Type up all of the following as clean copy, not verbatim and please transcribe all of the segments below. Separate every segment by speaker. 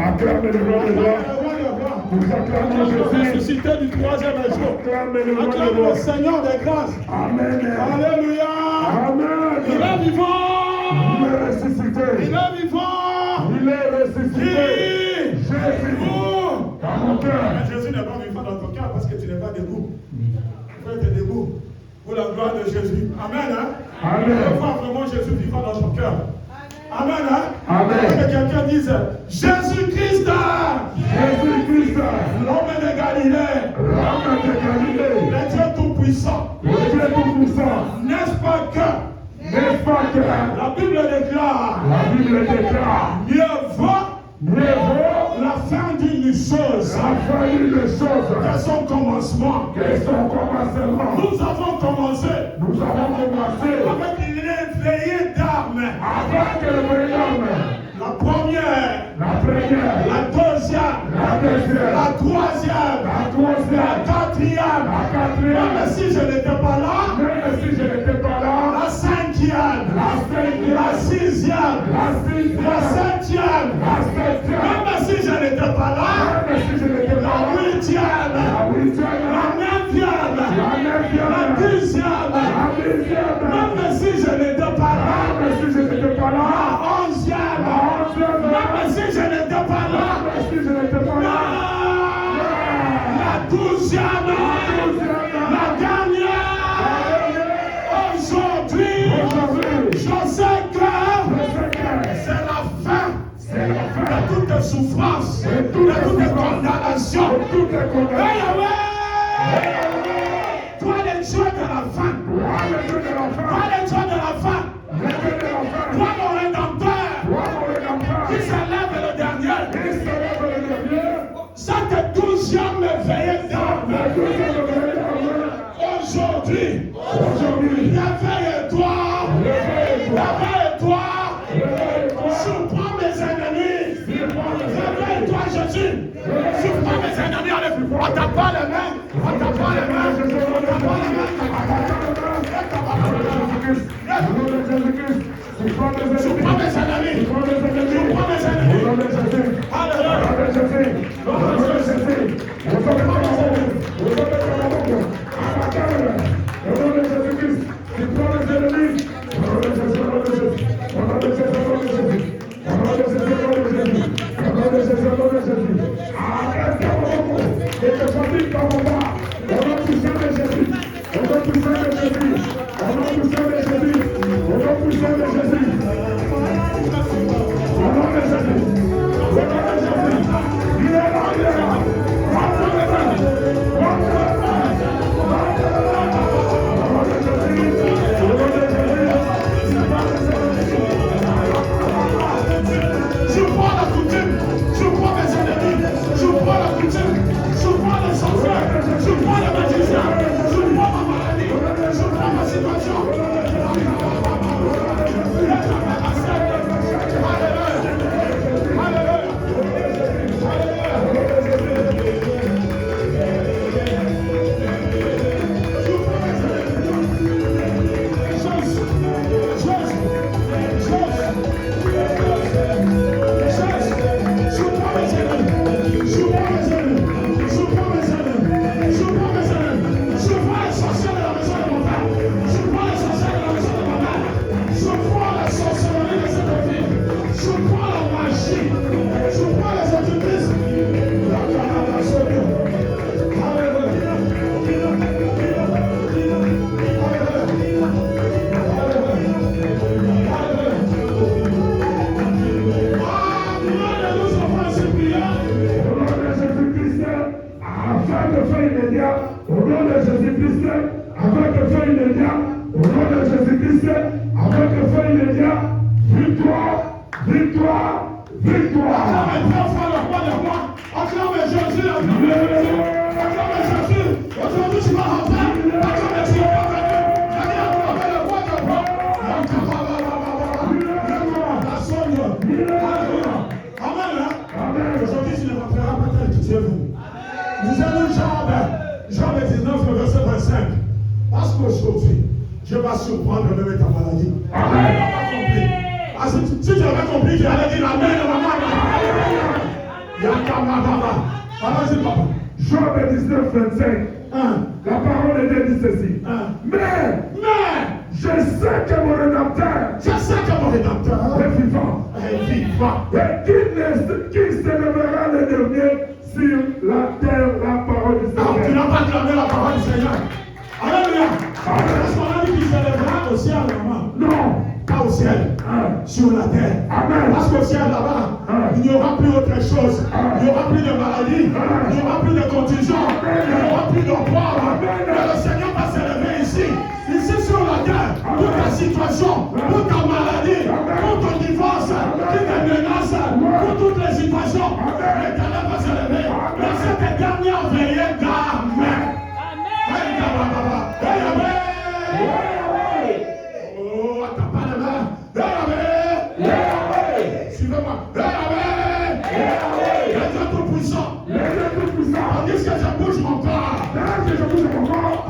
Speaker 1: Acclame le roi des rois. Nous acclamons Jésus.
Speaker 2: Ressuscité du troisième jour. Acclame le Seigneur des grâces.
Speaker 1: Amen.
Speaker 2: Alléluia.
Speaker 1: Amen.
Speaker 2: Il est vivant.
Speaker 1: Il est ressuscité.
Speaker 2: Il est vivant.
Speaker 1: Il est ressuscité. Jésus.
Speaker 2: Oh.
Speaker 1: Dans mon cœur.
Speaker 2: Mais Jésus n'est pas vivant dans ton cœur parce que tu n'es pas debout. Il faut être debout pour la gloire de Jésus. Amen. Hein?
Speaker 1: Amen.
Speaker 2: Il faut voir vraiment Jésus vivant dans ton cœur. Amen. Hein?
Speaker 1: Amen.
Speaker 2: Que quelqu'un dise Jésus-Christ.
Speaker 1: Jésus-Christ.
Speaker 2: L'homme de Galilée.
Speaker 1: L'homme de Galilée.
Speaker 2: Le Dieu tout-puissant.
Speaker 1: Le Dieu tout-puissant.
Speaker 2: N'est-ce pas que
Speaker 1: la
Speaker 2: Bible déclare mieux vaut la fin d'une chose que son commencement. Nous avons commencé avec les veillées d'armes. La première, la deuxième, la troisième, la quatrième. Même si je n'étais pas là, la cinquième, la sixième, la septième. Même si je n'étais pas là, la huitième, la neuvième, la dixième. Même si je n'étais pas là, la onzième. Même si je n'étais pas là, la douzième, la dernière. Aujourd'hui, je sais que c'est la fin de toute souffrance, de toute condamnation. Toi le Dieu de la fin, toi le Dieu de la fin, toi mon Rédempteur, qui s'élève le dernier, cette douzième veillée d'âme. Aujourd'hui, réveille-toi, surprends mes ennemis, réveille-toi Jésus, surprends mes ennemis, on t'a pas les mains, on t'a pas les mains, on t'a pas les mains, surprends mes ennemis, surprends mes ennemis, je vais surprendre même ta maladie. Amen. Si tu avais compris, tu allais dire Amen, maman. Allons-y, papa.
Speaker 1: Job 19, 25. La parole de Dieu dit ceci. Mais je sais que mon rédempteur est vivant. Et qui s'élèvera le dernier sur la terre, la parole du Seigneur.
Speaker 2: Tu n'as pas clamé la parole du Seigneur. Alléluia. Est-ce qu'on a dit qu'il s'élèvera au ciel, maman?
Speaker 1: Non.
Speaker 2: Pas au ciel, sur la terre.
Speaker 1: Amen.
Speaker 2: Parce qu'au ciel là-bas, il n'y aura plus autre chose. Il n'y aura plus de maladie, il n'y aura plus de contusion, il n'y aura plus de poids. Mais le Seigneur va s'élever ici. Ici sur la terre, pour ta situation, pour ta maladie, pour ton divorce, qui te menace, pour toutes les situations, l'Éternel va s'élever. Dans cette dernière veillée d'âme. Suivez-moi. Tandis que je bouge mon corps,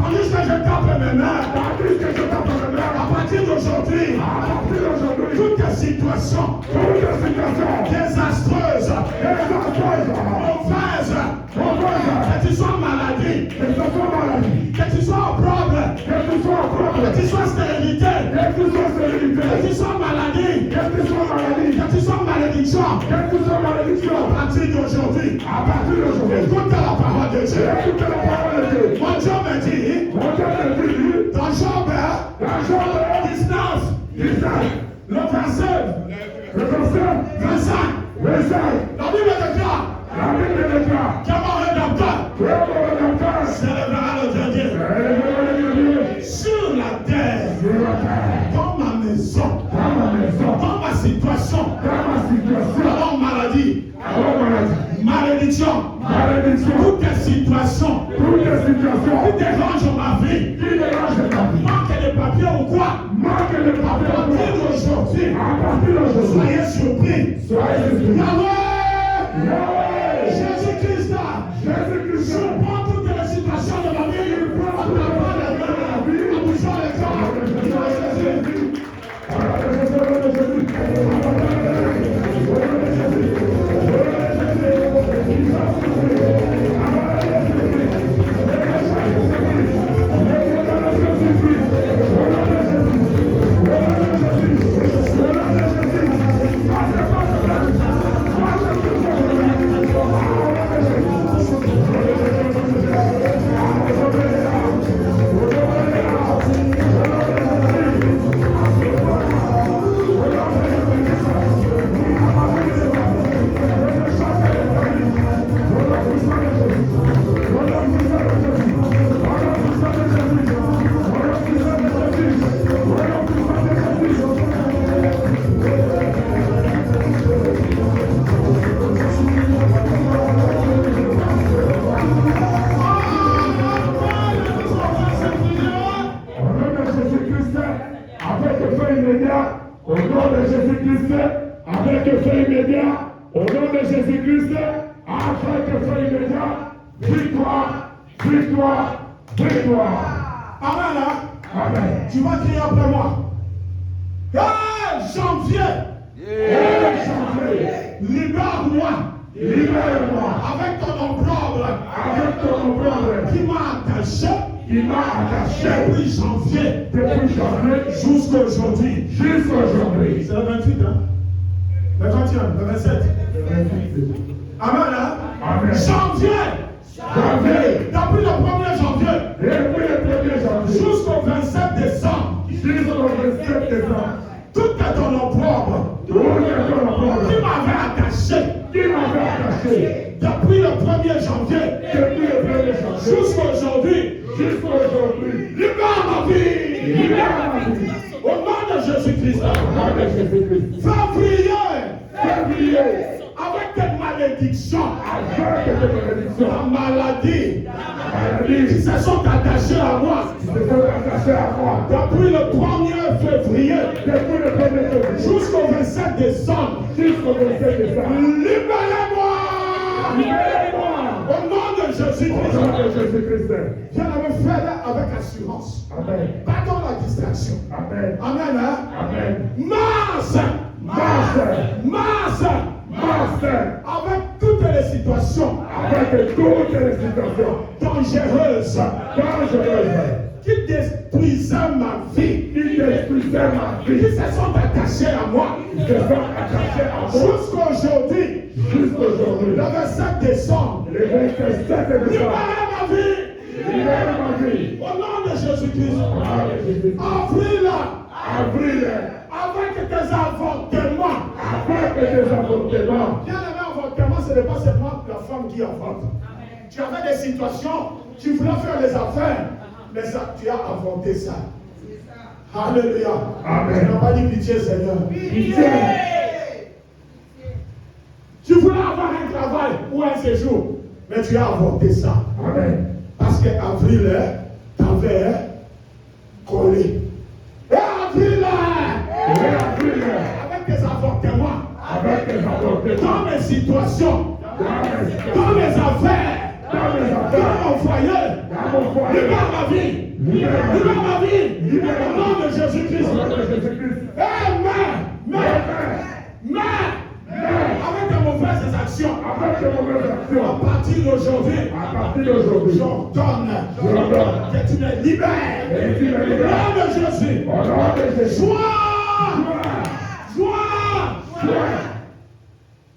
Speaker 2: tandis que je tape mes mains, à partir d'aujourd'hui, toutes les situations désastreuses, mauvaises, que tu sois maladie, que tu sois au problème, que tu sois stérilité, que tu sois maladie, que tu sois malédiction, à partir d'aujourd'hui, écoute la parole de Dieu. Mon Dieu me dit, dans Job 19, le verset 25, la Bible déclare que mon rédempteur s'élèvera le dernier sur la terre, dans ma maison, dans ma situation, dans ma maladie, malédiction, toutes les situations qui dérangent ma vie, manque de papier ou quoi, à partir d'aujourd'hui, soyez surpris. Yahweh, Jésus-Christ, surprend toutes les situations de ma vie, en tapant les mains, en bougeant les corps.
Speaker 1: Au nom de Jésus-Christ, avec effet immédiat, au nom de Jésus-Christ, avec effet immédiat, victoire, victoire, victoire.
Speaker 2: Amen.
Speaker 1: Amen.
Speaker 2: Tu vas crier après moi. Janvier.
Speaker 1: Janvier.
Speaker 2: Libère-moi.
Speaker 1: Libère-moi.
Speaker 2: Avec ton opprobre.
Speaker 1: Avec ton opprobre.
Speaker 2: Qui m'a attaché.
Speaker 1: Depuis
Speaker 2: janvier.
Speaker 1: Jusqu'à aujourd'hui.
Speaker 2: C'est le 28, hein? Le 21, le 27. Amen, hein?
Speaker 1: Amen.
Speaker 2: Janvier. Depuis le 1er janvier. Jusqu'au 27 décembre. Tout est ton opprobre. Qui m'avait attaché. Depuis le 1er janvier. Jusqu'aujourd'hui. Libère ma vie. Au nom de Jésus-Christ. Février. Avec tes malédictions. La maladie. Qui se sont attachés à moi. Depuis le 1er février. Jusqu'au 27 décembre. Libérez-moi. Au nom de Jésus-Christ. Viens avec frère avec assurance.
Speaker 1: Amen.
Speaker 2: Pardon la distraction.
Speaker 1: Amen.
Speaker 2: Amen. Hein?
Speaker 1: Amen.
Speaker 2: Mars. Avec toutes les situations
Speaker 1: avec toutes les situations
Speaker 2: dangereuses qui détruisaient ma vie,
Speaker 1: qui détruisaient ma
Speaker 2: qui
Speaker 1: vie,
Speaker 2: se sont attachées à moi.
Speaker 1: qui se sont attachées à moi
Speaker 2: Jusqu'aujourd'hui,
Speaker 1: jusqu'aujourd'hui.
Speaker 2: le 27 décembre,
Speaker 1: Le 27 décembre,
Speaker 2: libère ma vie.
Speaker 1: libère ma vie.
Speaker 2: Au nom de Jésus-Christ,
Speaker 1: Avril,
Speaker 2: avec tes avortements.
Speaker 1: avec des avortements.
Speaker 2: Bien aimé, avortement, ce n'est pas seulement la femme qui avorte. Tu avais des situations, tu voulais faire les affaires, mais ça, tu as avorté ça. Alléluia.
Speaker 1: Amen.
Speaker 2: Tu n'as pas dit pitié, Seigneur.
Speaker 1: Pitié.
Speaker 2: Tu voulais avoir un travail ou un séjour, mais tu as avorté ça.
Speaker 1: Amen.
Speaker 2: Parce qu'Avril t'avait collé. Et Avril, avec tes avortements,
Speaker 1: Avec des avortements.
Speaker 2: dans mes situations, dans mes affaires, dans mon foyer, libère ma vie. Libère ma vie. Au nom de Jésus-Christ. Mais, avec de mauvaises actions,
Speaker 1: Avec de mauvaises actions,
Speaker 2: à partir d'aujourd'hui,
Speaker 1: à partir d'aujourd'hui,
Speaker 2: j'ordonne
Speaker 1: j'ordonne
Speaker 2: que tu me libères.
Speaker 1: et tu me
Speaker 2: Au
Speaker 1: libères.
Speaker 2: nom de Jésus.
Speaker 1: Au nom de Jésus.
Speaker 2: Joie.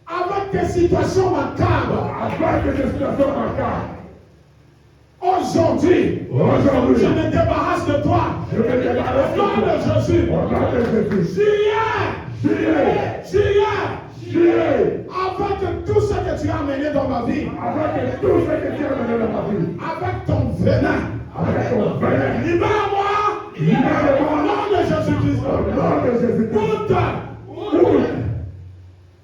Speaker 2: Avec tes situations macabres.
Speaker 1: Avec des situations macabres,
Speaker 2: Aujourd'hui,
Speaker 1: aujourd'hui,
Speaker 2: je me débarrasse de toi.
Speaker 1: je me débarrasse
Speaker 2: Au nom
Speaker 1: de toi.
Speaker 2: de Jésus.
Speaker 1: Au nom de Jésus.
Speaker 2: Juillet. Avec tout ce que tu as amené dans ma vie.
Speaker 1: Avec tout ce que tu as mené dans ma vie,
Speaker 2: Avec ton venin.
Speaker 1: avec ton venin,
Speaker 2: Libère-moi.
Speaker 1: libère-moi.
Speaker 2: Au nom de Jésus-Christ.
Speaker 1: Au nom de Jésus-Christ.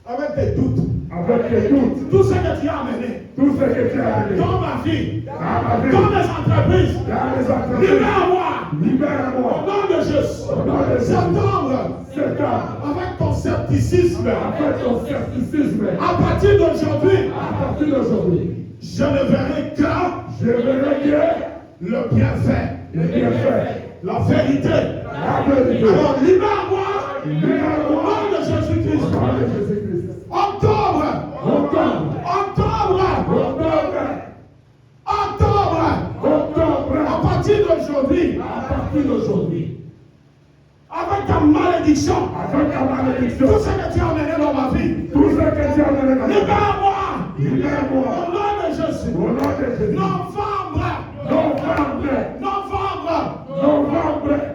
Speaker 2: Avec tes doutes.
Speaker 1: Avec tes doutes,
Speaker 2: Tout ce que tu as amené
Speaker 1: tout ce que tu as mené
Speaker 2: dans ma vie.
Speaker 1: dans ma vie,
Speaker 2: Dans mes entreprises.
Speaker 1: dans les entreprises,
Speaker 2: Libère-moi. Au
Speaker 1: libère-moi.
Speaker 2: nom de Jésus.
Speaker 1: Au nom de Jésus.
Speaker 2: Septembre. Avec ton scepticisme.
Speaker 1: Avec ton scepticisme,
Speaker 2: À partir d'aujourd'hui,
Speaker 1: à partir d'aujourd'hui,
Speaker 2: je ne verrai que
Speaker 1: je verrai que
Speaker 2: le bienfait,
Speaker 1: le bienfait,
Speaker 2: la vérité.
Speaker 1: la vérité.
Speaker 2: Alors libère-moi au
Speaker 1: Libère-moi.
Speaker 2: nom de
Speaker 1: Au
Speaker 2: Jésus-Christ.
Speaker 1: nom de Jésus-Christ.
Speaker 2: Octobre,
Speaker 1: Octobre,
Speaker 2: à partir d'aujourd'hui,
Speaker 1: à partir d'aujourd'hui,
Speaker 2: avec ta malédiction,
Speaker 1: avec ta malédiction,
Speaker 2: tout ce que tu as amené dans ma vie,
Speaker 1: tout ce que tu as mené dans ma vie,
Speaker 2: libère-moi
Speaker 1: libère-moi.
Speaker 2: au nom de Jésus.
Speaker 1: Au nom de Jésus.
Speaker 2: Novembre,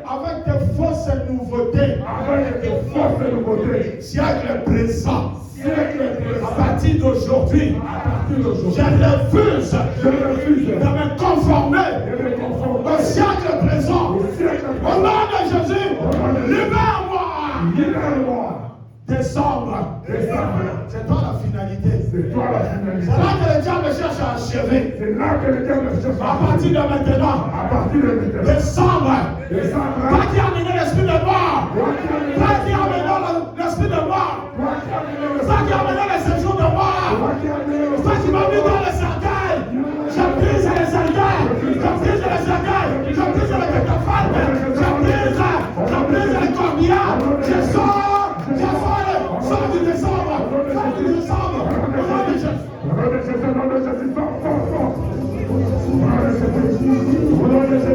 Speaker 2: avec tes fausses nouveautés,
Speaker 1: avec tes fausses nouveautés,
Speaker 2: siècle présent,
Speaker 1: siècle
Speaker 2: à partir d'aujourd'hui,
Speaker 1: je
Speaker 2: je refuse
Speaker 1: refuse
Speaker 2: de me conformer
Speaker 1: de me conformer
Speaker 2: au siècle présent.
Speaker 1: au siècle
Speaker 2: Au nom de Jésus, libère-moi.
Speaker 1: Libère-moi.
Speaker 2: Décembre, c'est toi la finalité.
Speaker 1: C'est toi la
Speaker 2: C'est
Speaker 1: finalité.
Speaker 2: là que le diable cherche à achever.
Speaker 1: C'est là que le diable cherche
Speaker 2: À partir de maintenant,
Speaker 1: à partir de maintenant.
Speaker 2: décembre,
Speaker 1: Décembre,
Speaker 2: toi qui as amené l'esprit de mort, toi qui as amené l'esprit de mort, toi qui as amené le séjour de mort, toi qui m'as mis dans le cercueil, je brise les cercueils, je brise les cercueils, je brise les catapultes, je brise les corbillards, je sors du décembre, sors du décembre, au nom de Jésus.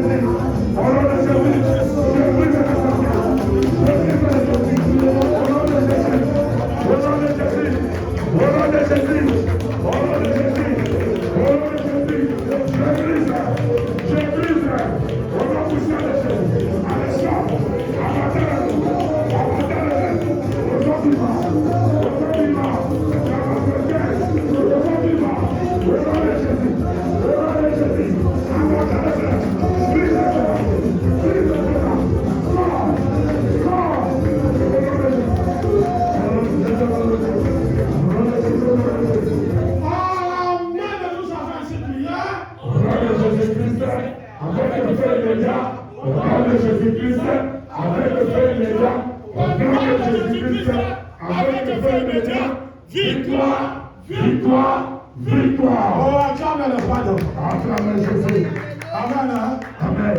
Speaker 1: Victoire.
Speaker 2: Oh, acclame le pardon.
Speaker 1: Acclamez Jésus.
Speaker 2: Amen. Hein?
Speaker 1: Amen.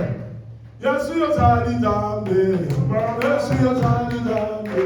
Speaker 2: Yesu yozali dambe, Yesu yozali dambe,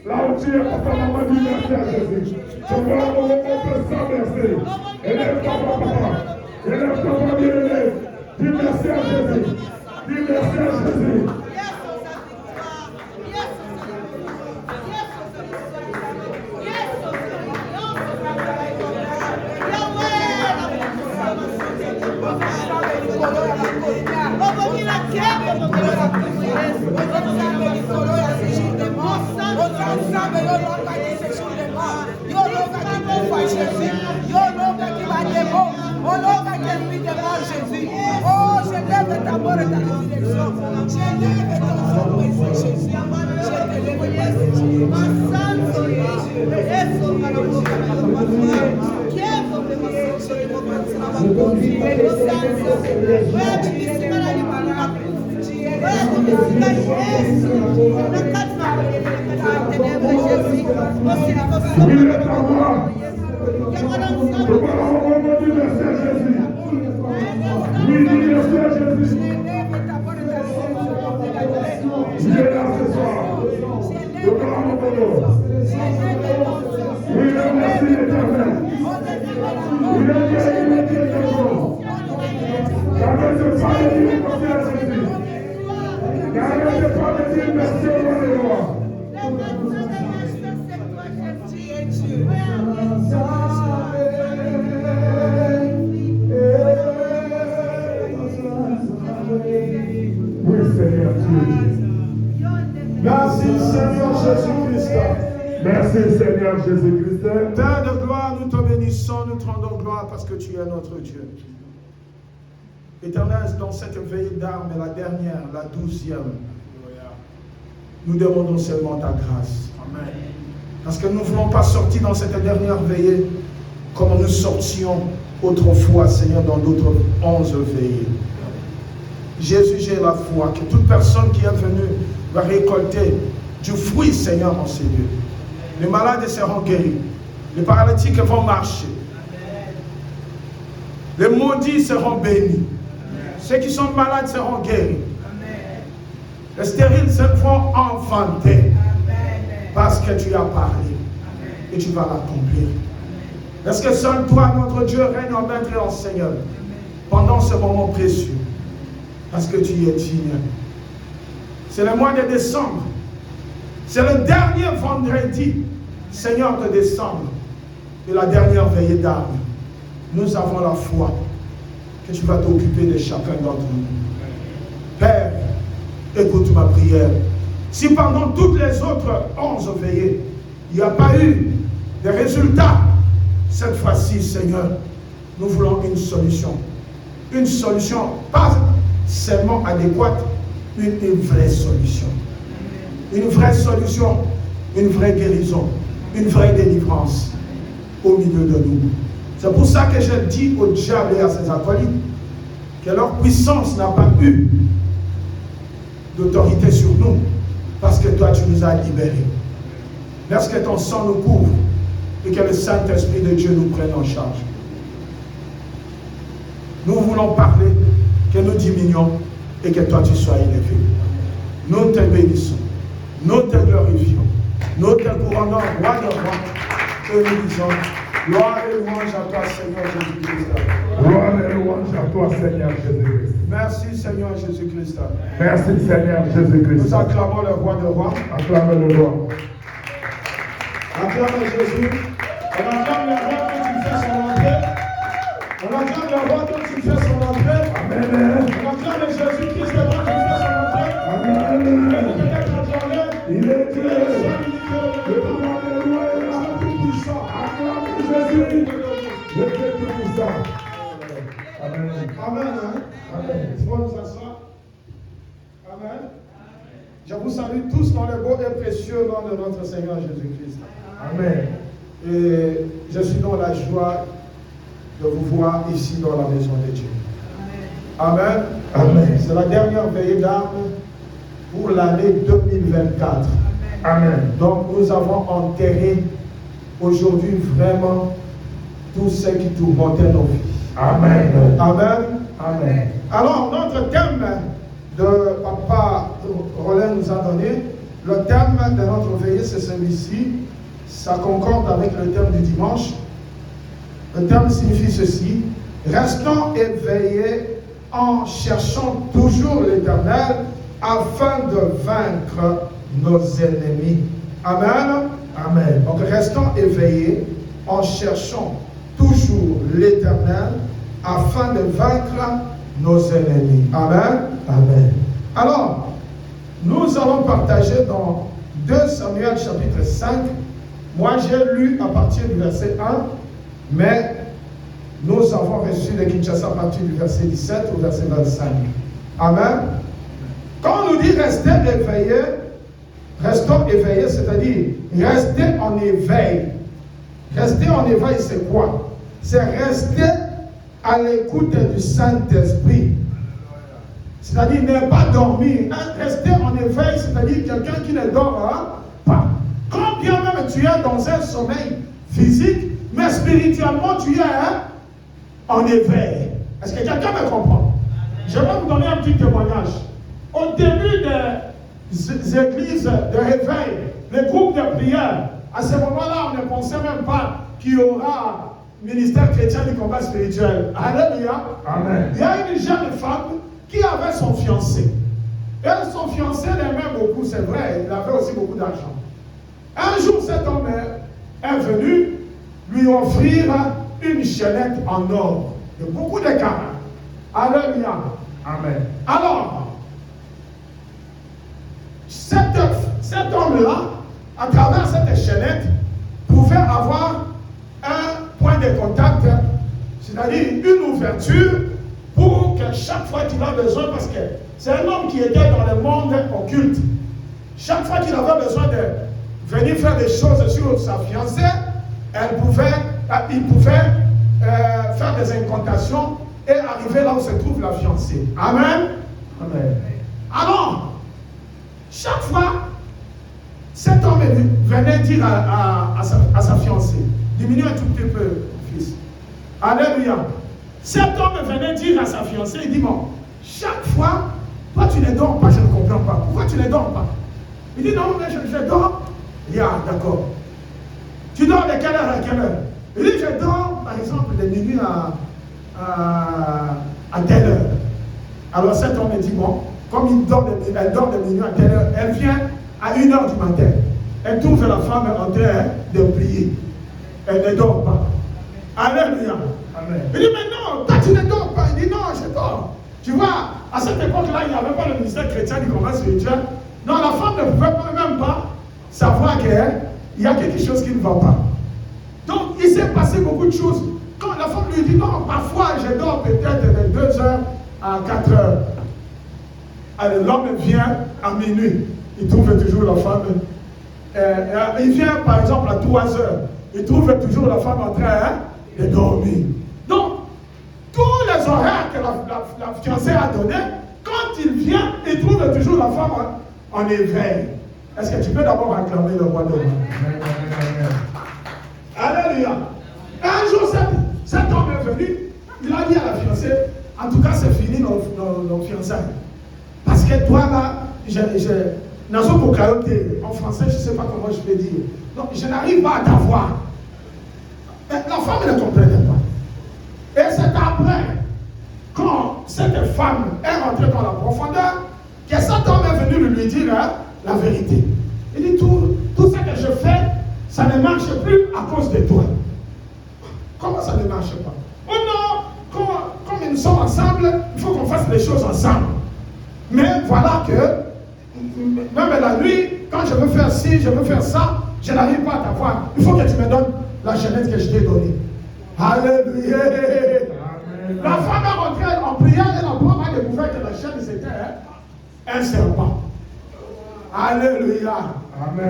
Speaker 1: Là où tu es, papa, maman, dis merci à Jésus. Tu vois, on peut ça, merci. Élève ta voix, papa. Élève ta voix, bien élève. Dis merci à Jésus. Dis merci à Jésus.
Speaker 3: Jésus. Oh, je lève ta mort et ta résurrection. Je lève ton sang, Jésus. Je te lève, Jésus. Ma santo
Speaker 2: Merci Seigneur Jésus-Christ.
Speaker 1: Merci Seigneur Jésus-Christ.
Speaker 2: Père de gloire, nous te bénissons, nous te rendons gloire parce que tu es notre Dieu. Éternel, dans cette veillée d'armes, la dernière, la 12e, nous demandons seulement ta grâce. Amen. Parce que nous ne voulons pas sortir dans cette dernière veillée comme nous sortions autrefois, Seigneur, dans d'autres 11 veillées. Jésus, j'ai la foi que toute personne qui est venue va récolter du fruit, Seigneur, en ces lieux. Les malades seront guéris. Les paralytiques vont marcher. Les maudits seront bénis. Ceux qui sont malades seront guéris. Les stériles se feront enfanter. Parce que tu as parlé. Et tu vas l'accomplir. Est-ce que seul toi, notre Dieu, règne en maître et en Seigneur pendant ce moment précieux? Parce que tu es digne. C'est le mois de décembre. C'est le dernier vendredi, Seigneur, de décembre. Et la dernière veillée d'armes. Nous avons la foi que tu vas t'occuper de chacun d'entre nous. Père, écoute ma prière. Si pendant toutes les autres 11 veillées, il n'y a pas eu de résultats, cette fois-ci, Seigneur, nous voulons une solution. Une solution, pas seulement adéquate, une vraie solution. Une vraie solution, une vraie guérison, une vraie délivrance au milieu de nous. C'est pour ça que je dis au diable et à ses acolytes que leur puissance n'a pas eu d'autorité sur nous parce que toi tu nous as libérés. Merci que ton sang nous couvre et que le Saint-Esprit de Dieu nous prenne en charge. Nous voulons parler, que nous diminuons et que toi tu sois élevé. Nous te bénissons, nous te glorifions, nous te couronnons, roi de roi, et nous disons, gloire et louange à toi, Seigneur Jésus-Christ.
Speaker 1: Gloire et louange à toi, Seigneur Jésus-Christ.
Speaker 2: Merci, Seigneur Jésus-Christ.
Speaker 1: Merci, Seigneur Jésus-Christ.
Speaker 2: Nous acclamons le roi de roi.
Speaker 1: Acclamez le roi.
Speaker 2: Acclame Jésus. On acclame le roi quand il fait son entrée. On acclame le roi quand il fait son entrée.
Speaker 1: Amen.
Speaker 2: On acclame Jésus-Christ quand il fait son entrée.
Speaker 1: Amen. Il est Dieu.
Speaker 2: Le roi des rois est là, tout puissant.
Speaker 1: Acclamez Jésus. Le Dieu tout-puissant. Amen.
Speaker 2: Amen.
Speaker 1: Amen.
Speaker 2: Tu vas nous asseoir. Amen. Je vous salue tous dans le beau et précieux nom de notre Seigneur Jésus-Christ.
Speaker 1: Amen.
Speaker 2: Et je suis dans la joie de vous voir ici dans la maison de Dieu. Amen.
Speaker 1: Amen.
Speaker 2: C'est la dernière veillée d'armes pour l'année 2024.
Speaker 1: Amen.
Speaker 2: Donc nous avons enterré aujourd'hui vraiment tout ce qui tourmentait nos vies.
Speaker 1: Amen.
Speaker 2: Amen.
Speaker 1: Amen.
Speaker 2: Alors notre thème de Papa Rollin nous a donné, le thème de notre veillée c'est celui-ci. Ça concorde avec le thème du dimanche. Le thème signifie ceci: restons éveillés en cherchant toujours l'Éternel afin de vaincre nos ennemis. Amen.
Speaker 1: Amen.
Speaker 2: Donc restons éveillés en cherchant toujours l'Éternel afin de vaincre nos ennemis. Amen.
Speaker 1: Amen.
Speaker 2: Alors, nous allons partager dans 2 Samuel chapitre 5. Moi, j'ai lu à partir du verset 1, mais nous avons reçu le Kinshasa à partir du verset 17 au verset 25. Amen. Quand on nous dit rester éveillé, restons éveillés, c'est-à-dire rester en éveil. Rester en éveil, c'est quoi? C'est rester à l'écoute du Saint-Esprit. C'est-à-dire ne pas dormir. Rester en éveil, c'est-à-dire quelqu'un qui ne dort pas. Quand bien même tu es dans un sommeil physique, mais spirituellement tu es en éveil. Est-ce que quelqu'un me comprend? Je vais vous donner un petit témoignage. Au début des églises de réveil, les groupes de prière, à ce moment-là, on ne pensait même pas qu'il y aura ministère chrétien du combat spirituel. Alléluia.
Speaker 1: Amen.
Speaker 2: Il y a une jeune femme qui avait son fiancé. Et son fiancé l'aimait beaucoup, c'est vrai, il avait aussi beaucoup d'argent. Un jour, cet homme est venu lui offrir une chaînette en or, de beaucoup de carats. Alléluia.
Speaker 1: Amen.
Speaker 2: Alors, cet homme-là, à travers cette chaînette, pouvait avoir un point de contact, c'est-à-dire une ouverture pour que chaque fois qu'il a besoin, parce que c'est un homme qui était dans le monde occulte, chaque fois qu'il avait besoin de venir faire des choses sur sa fiancée, il pouvait faire des incantations et arriver là où se trouve la fiancée. Amen.
Speaker 1: Amen.
Speaker 2: Alors, chaque fois, cet homme venait dire à sa fiancée, diminue un tout petit peu, fils. Alléluia. Cet homme venait dire à sa fiancée, il dit, bon, chaque fois, toi tu ne dors pas, je ne comprends pas. Pourquoi tu ne dors pas? Il dit, non, mais je dors. Il dit, ah, d'accord. Tu dors de quelle heure à quelle heure? Il dit, je dors, par exemple, de minuit à telle heure. Alors cet homme dit, bon, comme elle dort de minuit à telle heure, elle vient à 1h du matin. Elle trouve la femme en train de prier. Elle ne dort pas. Alléluia.
Speaker 1: Amen.
Speaker 2: Il dit, mais non, toi tu ne dors pas. Il dit, non, je dors. Tu vois, à cette époque-là, il n'y avait pas le ministère chrétien du combat spirituel. Non, la femme ne pouvait même pas savoir qu'il y a quelque chose qui ne va pas. Donc, il s'est passé beaucoup de choses. Quand la femme lui dit, non, parfois je dors peut-être de 2h à 4h. Alors, l'homme vient à minuit. Il trouve toujours la femme. Il vient, par exemple, à 3h. Il trouve toujours la femme en train de dormir. Donc, tous les horaires que la fiancée a donnés, quand il vient, il trouve toujours la femme en éveil. Est-ce que tu peux d'abord acclamer le roi de roi? Alléluia. Un jour, cet homme est venu, il a dit à la fiancée, en tout cas c'est fini nos fiançailles. en français, je ne sais pas comment je vais dire. Donc, je n'arrive pas à t'avoir. La femme ne comprenait pas. Et c'est après, quand cette femme est rentrée dans la profondeur, que cet homme est venu lui dire la vérité. Il dit, tout ce que je fais, ça ne marche plus à cause de toi. Comment ça ne marche pas? Oh non, comme nous sommes ensemble, il faut qu'on fasse les choses ensemble. Mais voilà que, même la nuit, quand je veux faire ci, je veux faire ça, je n'arrive pas à t'avoir. Il faut que tu me donnes la jeunesse que je t'ai donnée. Alléluia. Amen. La femme est rentrée en prière et la femme a découvert que la chaîne c'était un serpent. Alléluia.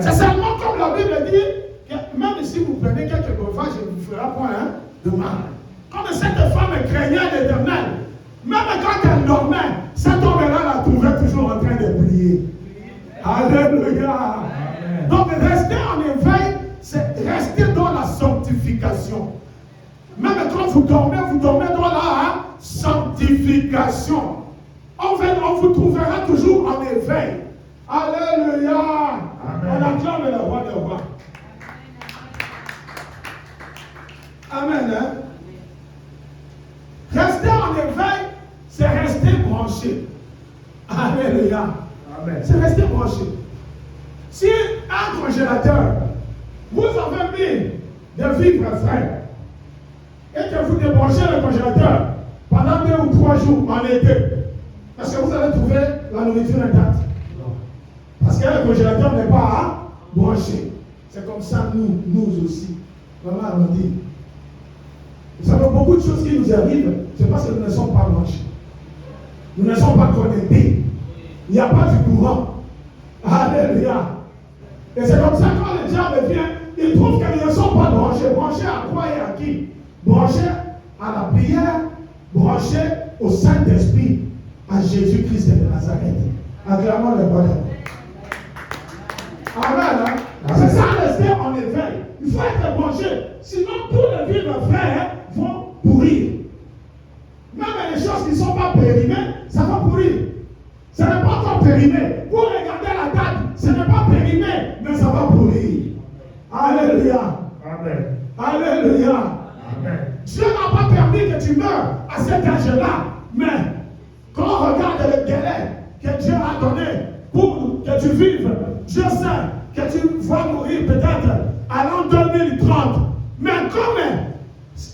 Speaker 2: C'est seulement comme la Bible dit que même si vous prenez quelques breuvages, je ne vous ferai point de mal. Comme cette femme craignait l'Éternel, même quand elle dormait, cet homme-là la trouvait toujours en train de prier. Alléluia. Amen. Donc rester en éveil, c'est rester dans la sanctification. Même quand vous dormez dans la sanctification. On vous trouvera toujours en éveil. Alléluia. Amen. On acclame le roi des rois. Amen. Hein? Rester en éveil, c'est rester branché. Alléluia. Amen. C'est rester branché. Si un congélateur, vous avez mis des vivres frais, et que vous débranchez le congélateur pendant 2 ou 3 jours en été, est-ce que vous allez trouver la nourriture intacte? Non. Parce que le congélateur n'est pas branché. C'est comme ça nous aussi. Maman a dit. Nous avons beaucoup de choses qui nous arrivent, c'est parce que nous ne sommes pas branchés. Nous ne sommes pas connectés. Il n'y a pas du courant. Alléluia. Et c'est comme ça que quand le diable vient, il trouve qu'ils ne sont pas branchés. Branchés à quoi et à qui? Branchés à la prière, branchés au Saint-Esprit, à Jésus-Christ de Nazareth. Acclamons le roi. Amen. Hein? C'est ça, rester en éveil. Il faut être branché. Sinon, tous les vivres frères vont pourrir. Même les choses qui ne sont pas périmées, ça va pourrir. Ce n'est pas encore périmé. Vous regardez la date, ce n'est pas périmé, mais ça va pourrir. Alléluia. Amen. Alléluia. Amen. Dieu n'a pas permis que tu meurs à cet âge-là, mais quand on regarde le délai que Dieu a donné pour que tu vives, Dieu sait que tu vas mourir peut-être à l'an 2030. Mais comme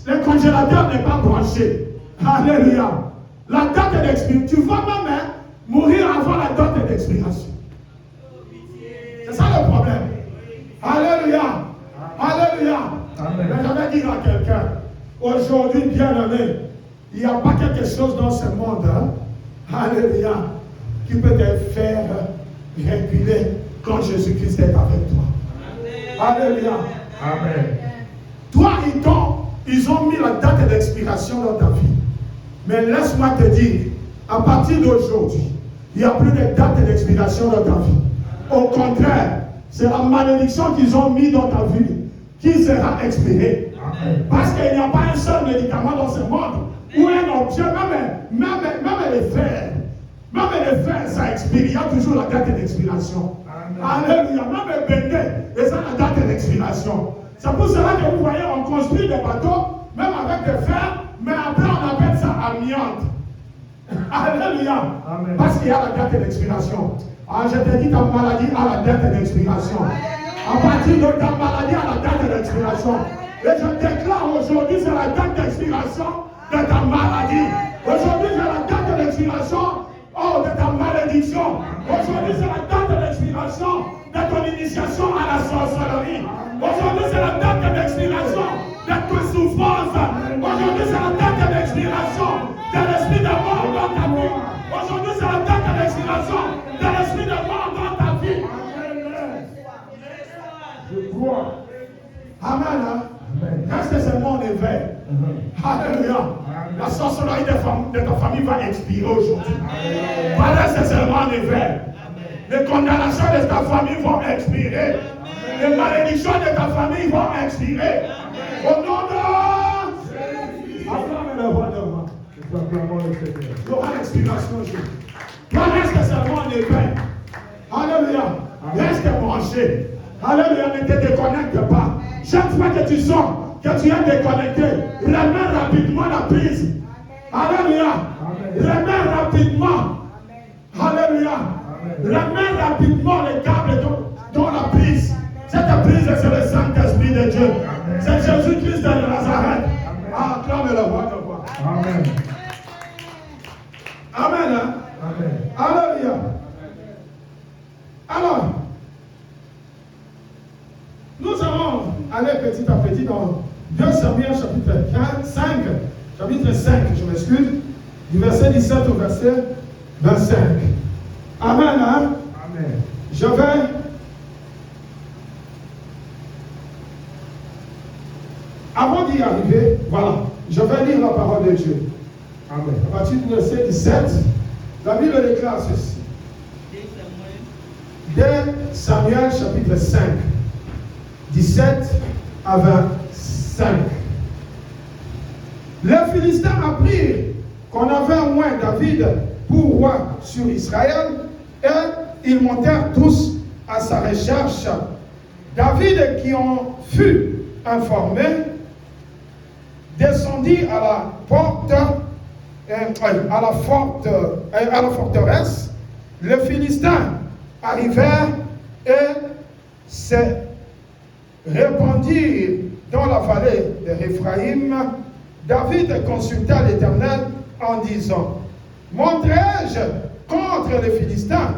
Speaker 2: le congélateur n'est pas branché, alléluia, la date d'expiration, tu vas même mourir avant la date d'expiration. C'est ça le problème. Alléluia. Alléluia. Amen. Mais j'avais dit à quelqu'un, aujourd'hui, bien-aimé, il n'y a pas quelque chose dans ce monde, alléluia, qui peut te faire reculer quand Jésus-Christ est avec toi. Amen. Alléluia. Amen. Toi, ils ont mis la date d'expiration dans ta vie. Mais laisse-moi te dire, à partir d'aujourd'hui, il n'y a plus de date d'expiration dans ta vie. Au contraire, c'est la malédiction qu'ils ont mis dans ta vie qui sera expirée. Amen. Parce qu'il n'y a pas un seul médicament dans ce monde où un objet, même les fers, ça expire. Il y a toujours la date d'expiration. Alléluia. Même les bébés, et ça la date d'expiration. C'est pour cela que vous voyez, on construit des bateaux, même avec des fers, mais après on appelle ça amiante. Alléluia. Amen. Parce qu'il y a la date d'expiration. Ah, je te dis, ta maladie a la date d'expiration. À partir de ta maladie à la date d'expiration. Et je déclare aujourd'hui, c'est la date d'expiration de ta maladie. Aujourd'hui, c'est la date d'expiration de ta malédiction. Aujourd'hui, c'est la date d'expiration de ton initiation à la sorcellerie. Aujourd'hui, c'est la date d'expiration de tes souffrances. Aujourd'hui, c'est la date d'expiration de l'esprit de mort dans ta vie. Aujourd'hui, c'est la date d'expiration de l'esprit de mort dans ta vie. Je crois. Amen. Reste seulement en éveil. Alléluia. La sorcellerie de ta famille va expirer aujourd'hui. Reste seulement en éveil. Les condamnations de ta famille vont expirer. Les malédictions de ta famille vont expirer. Au nom de Jésus. Acclame le roi de roi. Il y aura l'expiration aujourd'hui. Toi, reste seulement en éveil. Alléluia. Reste branché. Alléluia, ne te déconnecte pas. Chaque fois que tu sors, que tu es déconnecté, remets rapidement la prise. Alléluia. Remets rapidement. Alléluia. Remets rapidement les câbles dans la prise. Cette prise, c'est le Saint-Esprit de Dieu. C'est Jésus-Christ de Nazareth. Acclame la voix de voix.
Speaker 1: Amen.
Speaker 2: Amen. Hein?
Speaker 1: Amen.
Speaker 2: Alléluia. Alors, nous allons aller petit à petit dans 2 Samuel chapitre 5, je m'excuse, du verset 17 au verset 25. Amen. Hein?
Speaker 1: Amen.
Speaker 2: Je vais avant d'y arriver, voilà, je vais lire la parole de Dieu.
Speaker 1: Amen.
Speaker 2: À partir du verset 17, la Bible déclare ceci. 2 Samuel chapitre 5, 17 à 25. Les Philistins apprirent qu'on avait oint David pour roi sur Israël et ils montèrent tous à sa recherche. David, qui en fut informé, descendit à la forteresse. Les Philistins arrivèrent et se répandirent dans la vallée de Réphraïm. David consulta l'Éternel en disant: monterai-je contre les Philistins?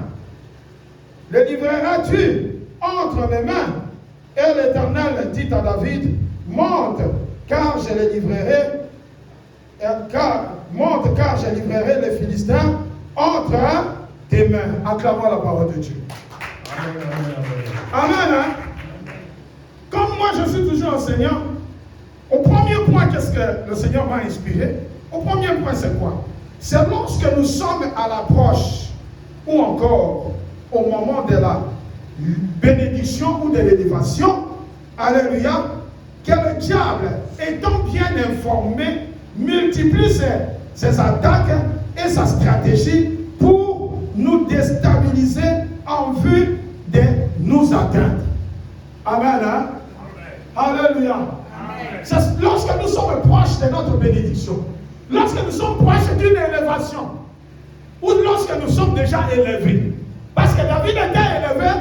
Speaker 2: Les livreras-tu entre mes mains? Et l'Éternel dit à David: monte, car je les livrerai, car je livrerai les Philistins entre tes mains. Acclamons la parole de Dieu.
Speaker 1: Amen.
Speaker 2: Amen. Hein? Comme moi je suis toujours enseignant, au premier point, qu'est-ce que le Seigneur m'a inspiré? Au premier point, c'est quoi? C'est lorsque nous sommes à l'approche, ou encore au moment de la bénédiction ou de l'élévation, alléluia, que le diable, étant bien informé, multiplie ses attaques et sa stratégie pour nous déstabiliser en vue de nous atteindre. Amen. Hein? Alléluia. C'est lorsque nous sommes proches de notre bénédiction, lorsque nous sommes proches d'une élévation, ou lorsque nous sommes déjà élevés. Parce que David était élevé,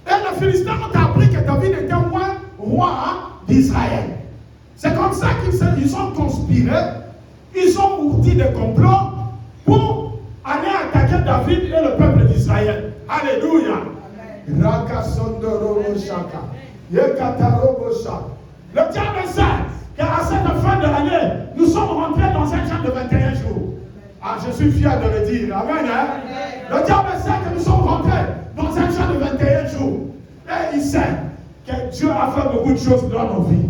Speaker 2: et les Philistins ont appris que David était roi d'Israël. C'est comme ça qu'ils ont conspiré, ils ont ourdi des complots pour aller attaquer David et le peuple d'Israël. Alléluia. Le diable sait qu'à cette fin de l'année, nous sommes rentrés dans un genre de 21 jours. Ah, je suis fier de le dire. Amen. Hein? Le diable sait que nous sommes rentrés dans un genre de 21 jours. Et il sait que Dieu a fait beaucoup de choses dans nos vies.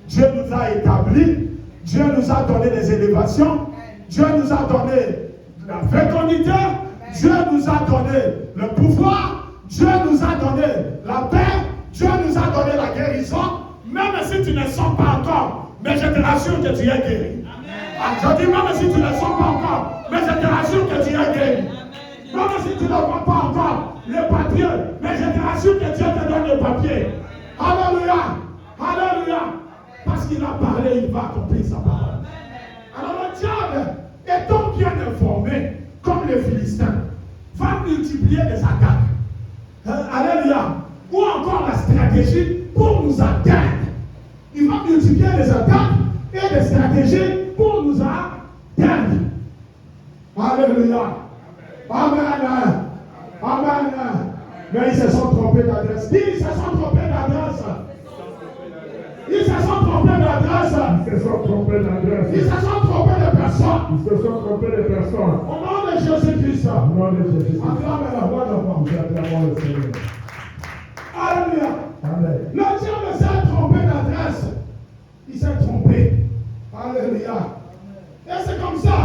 Speaker 2: Dieu nous a établis, Dieu nous a donné des élévations, Dieu nous a donné la fécondité, Dieu nous a donné le pouvoir, Dieu nous a donné la paix, Dieu nous a donné la guérison. Même si tu ne sens pas encore, mais je te rassure que tu es guéri. Je dis même si tu ne sens pas encore, mais je te rassure que tu es guéri. Même si tu ne vois pas encore les papiers, mais je te rassure que Dieu te donne les papiers. Alléluia. Alléluia. Parce qu'il a parlé, il va accomplir sa parole. Alors le diable, étant bien informé, comme les Philistins, va multiplier les attaques. Alléluia. Ou encore la stratégie pour nous atteindre. Il va multiplier les attaques et les stratégies pour nous atteindre. Alléluia. Amen. Amen. Mais ils se sont trompés d'adresse. Ils se sont trompés d'adresse. Ils se sont trompés d'adresse.
Speaker 1: Ils se sont trompés d'adresse.
Speaker 2: Ils se sont trompés de personne.
Speaker 1: Ils se sont trompés de personne.
Speaker 2: Au nom de Jésus-Christ.
Speaker 1: Au nom de Jésus-Christ.
Speaker 2: Acclame la voix de moi.
Speaker 1: Nous acclamons le Seigneur.
Speaker 2: Alléluia.
Speaker 1: Amen.
Speaker 2: Le diable s'est trompé d'adresse. Il s'est trompé. Alléluia. Et c'est comme ça.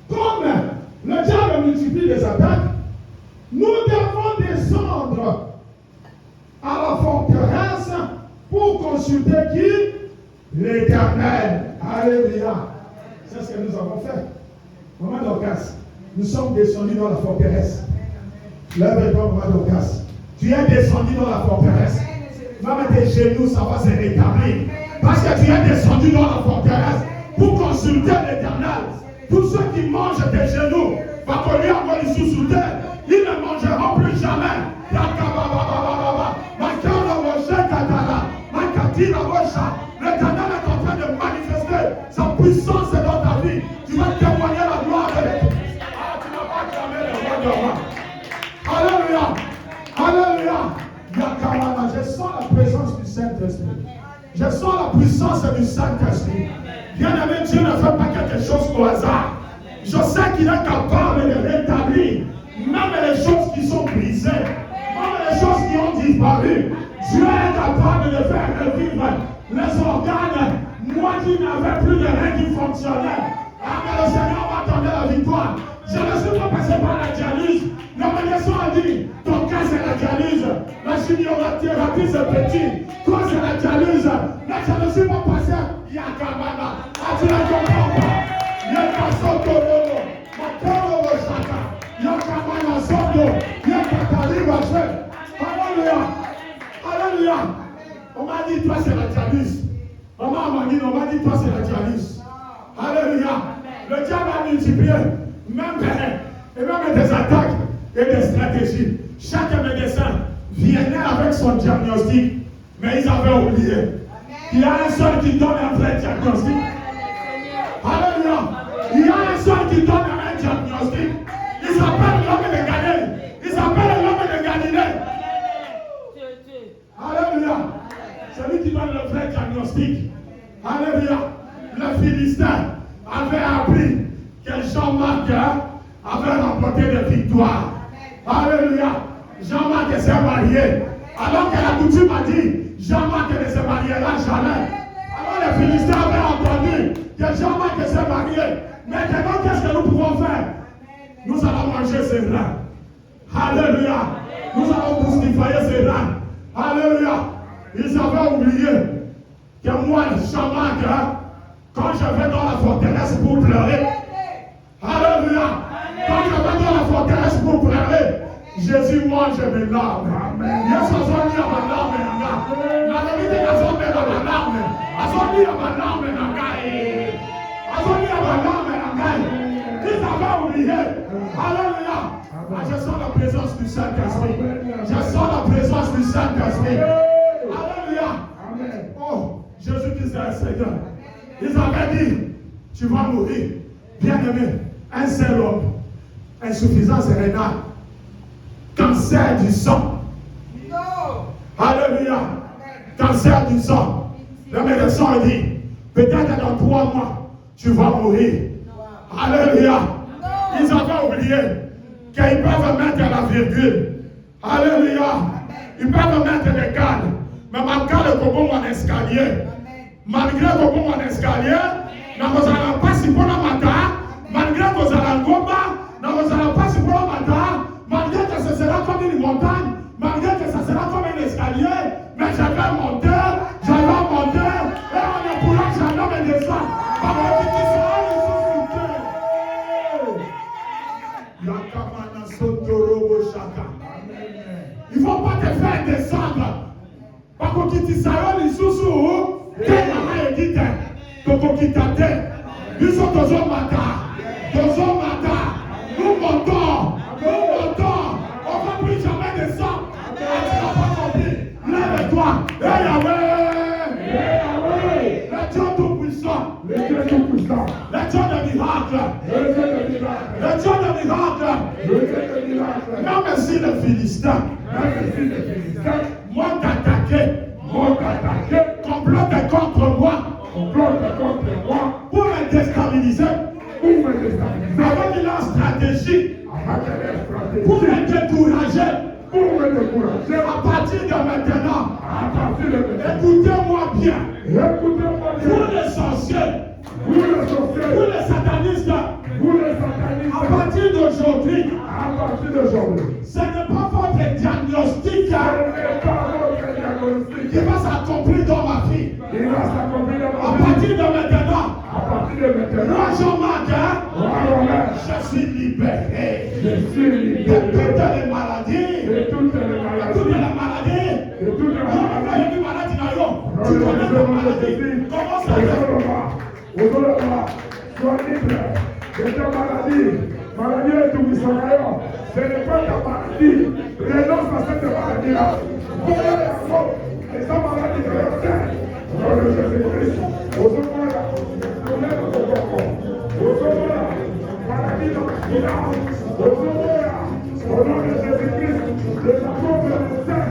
Speaker 2: Comme le diable multiplie les attaques, nous devons descendre à la forteresse pour consulter qui? L'Éternel. Alléluia. C'est ce que nous avons fait. Maman Dorcas, nous sommes descendus dans la forteresse. Lève-toi, maman Dorcas. Tu es descendu dans la forteresse. Même tes genoux, ça va se rétablir. Parce que tu es descendu dans la forteresse pour consulter l'Éternel. Tous ceux qui mangent tes genoux, va conduire encore les sous terre. Ils ne mangeront plus jamais. L'Éternel est en train de manifester sa puissance dans ta vie. Tu vas témoigner la gloire de l'Éternel. Ah, tu ne vas pas clamer le roi de roi. Alléluia. Alléluia. Yakamana, je sens la présence du Saint-Esprit. Je sens la puissance du Saint-Esprit. Bien-aimé, Dieu ne fait pas quelque chose au hasard. Je sais qu'il est capable de rétablir même les choses qui sont brisées, même les choses qui ont disparu. Dieu est capable de faire revivre les organes, moi qui n'avais plus de rien qui fonctionnait. Ah, mais le Seigneur m'a donné la victoire. Je ne suis pas passé par la dialyse. La médecin a dit, ton cas c'est la dialyse. La chimiothérapie c'est petit. Toi c'est la dialyse. Mais je ne suis pas passé. Yakamana. Ah, tu ne comprends pas. Yakasotoro. Makoro Shaka. Yakamana Soto. Yakatari Vache. Alléluia. Alléluia. On m'a dit, toi c'est la dialyse. Maman m'a dit, on m'a dit, toi c'est la dialyse. Alléluia. Le diable a multiplié. Même des attaques et des stratégies. Chaque médecin venait avec son diagnostic, mais ils avaient oublié. Il y a un seul qui donne un vrai diagnostic. Alléluia. Il y a un seul qui donne un diagnostic. Il s'appelle l'homme de Galilée. Il s'appelle l'homme de Galilée. Alléluia. C'est lui qui donne le vrai diagnostic. Alléluia. Le Philistin avait appris que Jean-Marc avait remporté des victoires. Alléluia. Jean-Marc s'est marié. Alors que la coutume a dit, Jean-Marc ne se mariera jamais. Alors les Philistins avaient entendu que Jean-Marc s'est marié. Maintenant, qu'est-ce que nous pouvons faire? Nous allons manger ses reins. Alléluia. Nous allons boustifyer ses reins. Alléluia. Ils avaient oublié que moi, Jean-Marc, quand je vais dans la forteresse pour pleurer, alléluia. Quand je vais dans la forteresse pour pleurer, Jésus mange mes larmes. Yes, azoni à ma larme. La vérité azoni à ma larme. Azoni à ma larme. Azoni à ma larme. Ils avaient oublié. Alléluia. Je sens la présence du Saint-Esprit. Je sens la présence du Saint-Esprit. Alléluia. Oh, Jésus-Christ est Seigneur. Ils avaient dit, tu vas mourir. Bien-aimé, un seul homme, insuffisance rénale, cancer du sang. Alléluia. Cancer du sang. Le médecin a dit, peut-être dans 3 mois, tu vas mourir. Alléluia. Ils avaient oublié qu'ils peuvent mettre la virgule. Alléluia. Ils peuvent mettre des gardes. Mais malgré le cobon en escalier, malgré le cobon en escalier, nous n'allons pas si bon matin, malgré que nous allons gomba, nous n'allons pas si bon matin, malgré que ce sera comme une montagne, malgré que ce sera comme un escalier, mais je vais monter, et on ne pourra jamais me descendre. Parce que tu seras ressuscité. Il ne faut pas te faire descendre. Parce que tu seras ressuscité. Nous sommes dans un matin. Nous montons. On ne va plus jamais descendre. Tu n'as pas compris. Lève-toi. Yahweh. Le Dieu tout-puissant. Le Dieu de miracle. Même si les Philistins m'ont attaqué, complotent contre moi, pour me déstabiliser, avec leur stratégie, pour me décourager. À partir de maintenant, écoutez-moi bien. Vous les sorciers, vous les satanistes, à partir d'aujourd'hui, ce n'est pas votre diagnostic qui va s'accomplir dans ma vie. À partir de maintenant, moi Jean-Marc, je suis libéré de toutes les maladies. Comment ça fait?
Speaker 1: Sois libre de ta maladie. Maladie est tout Israël. Ce n'est pas ta maladie. Renonce à cette maladie-là. Et sa maladie de la terre. Au nom de Jésus-Christ. Au secours là. Au nom de Jésus-Christ. Au secours là. Maladie dans la finance. Au secours là. Au nom de Jésus-Christ. De la pauvre de la terre.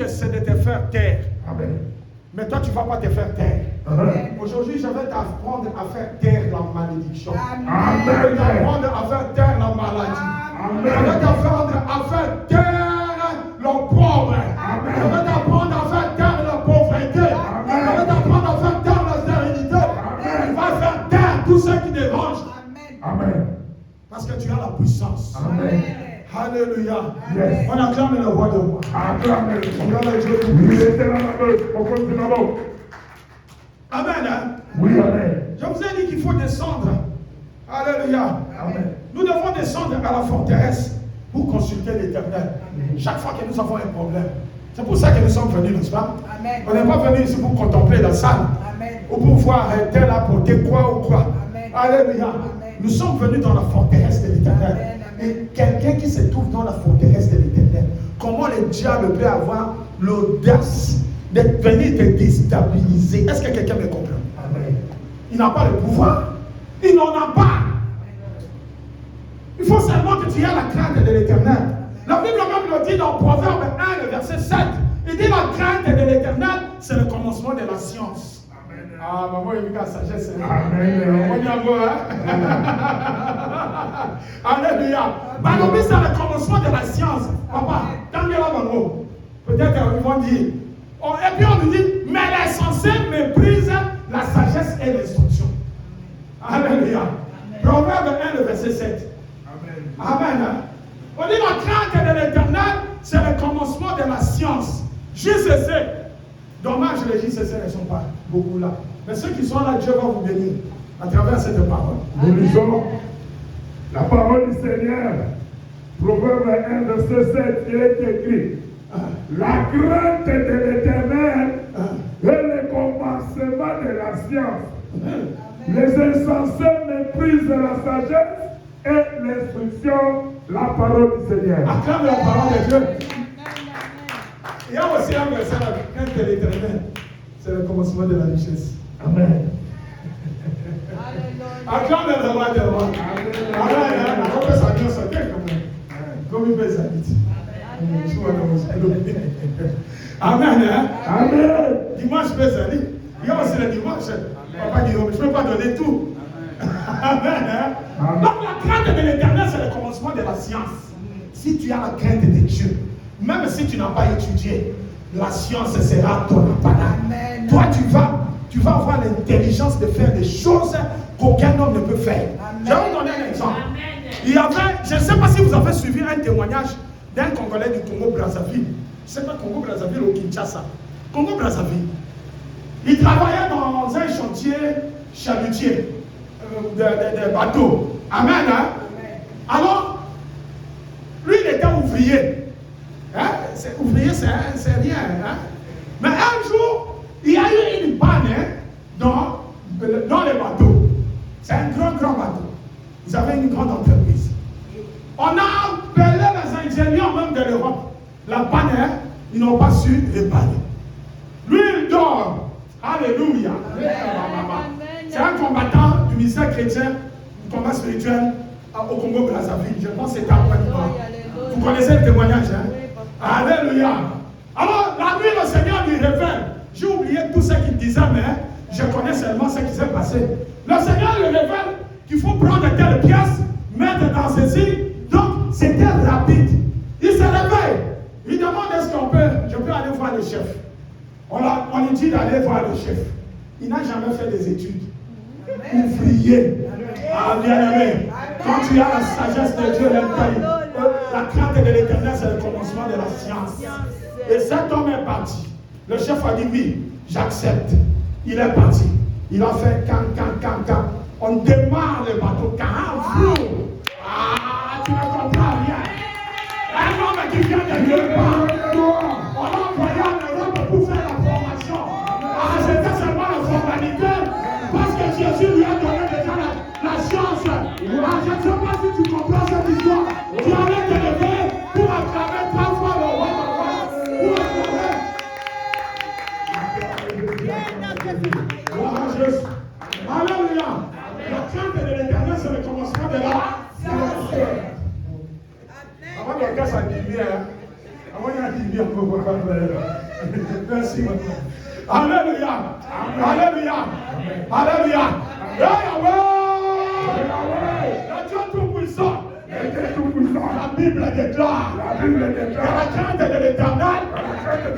Speaker 2: C'est de te faire taire. Amen. Mais toi, tu ne vas pas te faire taire. Aujourd'hui, je vais t'apprendre à faire taire la malédiction. Amen. Je vais t'apprendre à faire taire la maladie. Amen. Je vais t'apprendre à faire taire le pauvre. Amen. Je vais t'apprendre à faire taire la pauvreté. Amen. Je vais t'apprendre à faire taire la stérilité. Amen. Tu vas faire taire tout ce qui dérangent. Amen. Parce que tu as la puissance. Amen. Alléluia. Yes. On acclame la voix de moi. Acclame. Amen. Hein? Oui, amen. Je vous ai dit qu'il faut descendre. Alléluia. Amen. Nous devons descendre à la forteresse pour consulter l'Éternel. Chaque fois que nous avons un problème. C'est pour ça que nous sommes venus, n'est-ce pas? Amen. On n'est pas venu ici pour contempler la salle. Amen. Ou pour voir tel apporter quoi ou quoi. Amen. Alléluia. Amen. Nous sommes venus dans la forteresse de l'Éternel. Et quelqu'un qui se trouve dans la forteresse de l'Éternel, comment le diable peut avoir l'audace de venir te déstabiliser? Est-ce que quelqu'un me comprend? Amen. Il n'a pas le pouvoir. Il n'en a pas. Il faut seulement que tu aies la crainte de l'Éternel. La Bible même le dit dans Proverbe 1, le verset 7. Il dit la crainte de l'Éternel, c'est le commencement de la science. Ah, maman, il y a la sagesse. Amen. Alléluia. Balobi, c'est le commencement de la science. Papa, tant que là, maman, peut-être ils vont dire. Et puis on nous dit, mais les censés méprisent la sagesse et l'instruction. Alléluia. Proverbe 1, le verset 7. Amen. On dit la crainte de l'Éternel, c'est le commencement de la science. JCC. Dommage, les JCC ne sont pas beaucoup là. Mais ceux qui sont là, Dieu va vous bénir à travers cette parole.
Speaker 1: Nous lisons la parole du Seigneur. Proverbe 1, verset 7, il est écrit. La crainte de l'Éternel est le commencement de la science. Les insensés méprisent la sagesse et l'instruction, la parole du Seigneur.
Speaker 2: Acclame la parole de Dieu. Il y a aussi un verset, la crainte de l'Éternel, c'est le commencement de la richesse. Amen. Acclame la voix de moi. Amen. On peut s'habiller sur quelqu'un quand même. Comme il peut s'habiller. Amen. Amen. Dimanche, peut s'habiller. Il y a aussi le dimanche. Papa dit, je ne peux pas donner tout. Amen. Donc la crainte de l'Éternel, c'est le commencement de la science. Si tu as la crainte de Dieu, même si tu n'as pas étudié, la science sera ton appareil. Toi, tu vas avoir l'intelligence de faire des choses qu'aucun homme ne peut faire. Amen. Je vais vous donner un exemple. Amen. Il y avait, je ne sais pas si vous avez suivi un témoignage d'un Congolais du Congo-Brazzaville. Je ne sais pas Congo-Brazzaville ou Kinshasa. Congo-Brazzaville. Il travaillait dans un chantier chalutier de bateaux. Amen. Hein? Alors, lui, il était ouvrier. Hein? Ouvrier, c'est rien. Hein? Mais un jour, il y a eu une panne dans les bateaux. C'est un grand bateau. Vous avez une grande entreprise. On a de l'Europe. La bannière, ils n'ont pas su épargner. Lui, il dort. Alléluia. C'est un combattant du ministère chrétien, du combat spirituel au Congo-Brazzaville. Je pense que c'est un point. Vous connaissez le témoignage, hein? Alléluia. Alors, la nuit, le Seigneur lui révèle. J'ai oublié tout ce qu'il disait, mais je connais seulement ce qui s'est passé. Le Seigneur lui révèle qu'il faut prendre telle pièce, mettre dans ceci. Donc, c'était rapide. Il se réveille. Il demande est-ce qu'on peut, je peux aller voir le chef. On lui dit d'aller voir le chef. Il n'a jamais fait des études. Ouvrier. Ah, bien aimé. Quand tu as la sagesse de Dieu, la crainte de l'Éternel, c'est le commencement de la science. Et cet homme est parti. Le chef a dit oui, j'accepte. Il est parti. Il a fait can. On démarre le bateau. Ah, tu ne comprends rien. Un homme qui vient de nulle part. On l'a envoyé en Europe pour faire la formation. Ah, c'était seulement la formalité. Parce que Jésus lui a donné déjà la chance. Ah, je ne sais pas si tu comprends cette histoire. Tu allais te lever pour acclamer 3 fois le roi. Pour acclamer. Gloire à Jésus. Alléluia. La crainte de l'Éternel, c'est le commencement de la science. Avant que quelqu'un s'admire, avant qu'il y ait un peu. Merci. Alléluia. Alléluia. Alléluia. Le Dieu Tout-Puissant. La Bible déclare que la crainte de l'Éternel,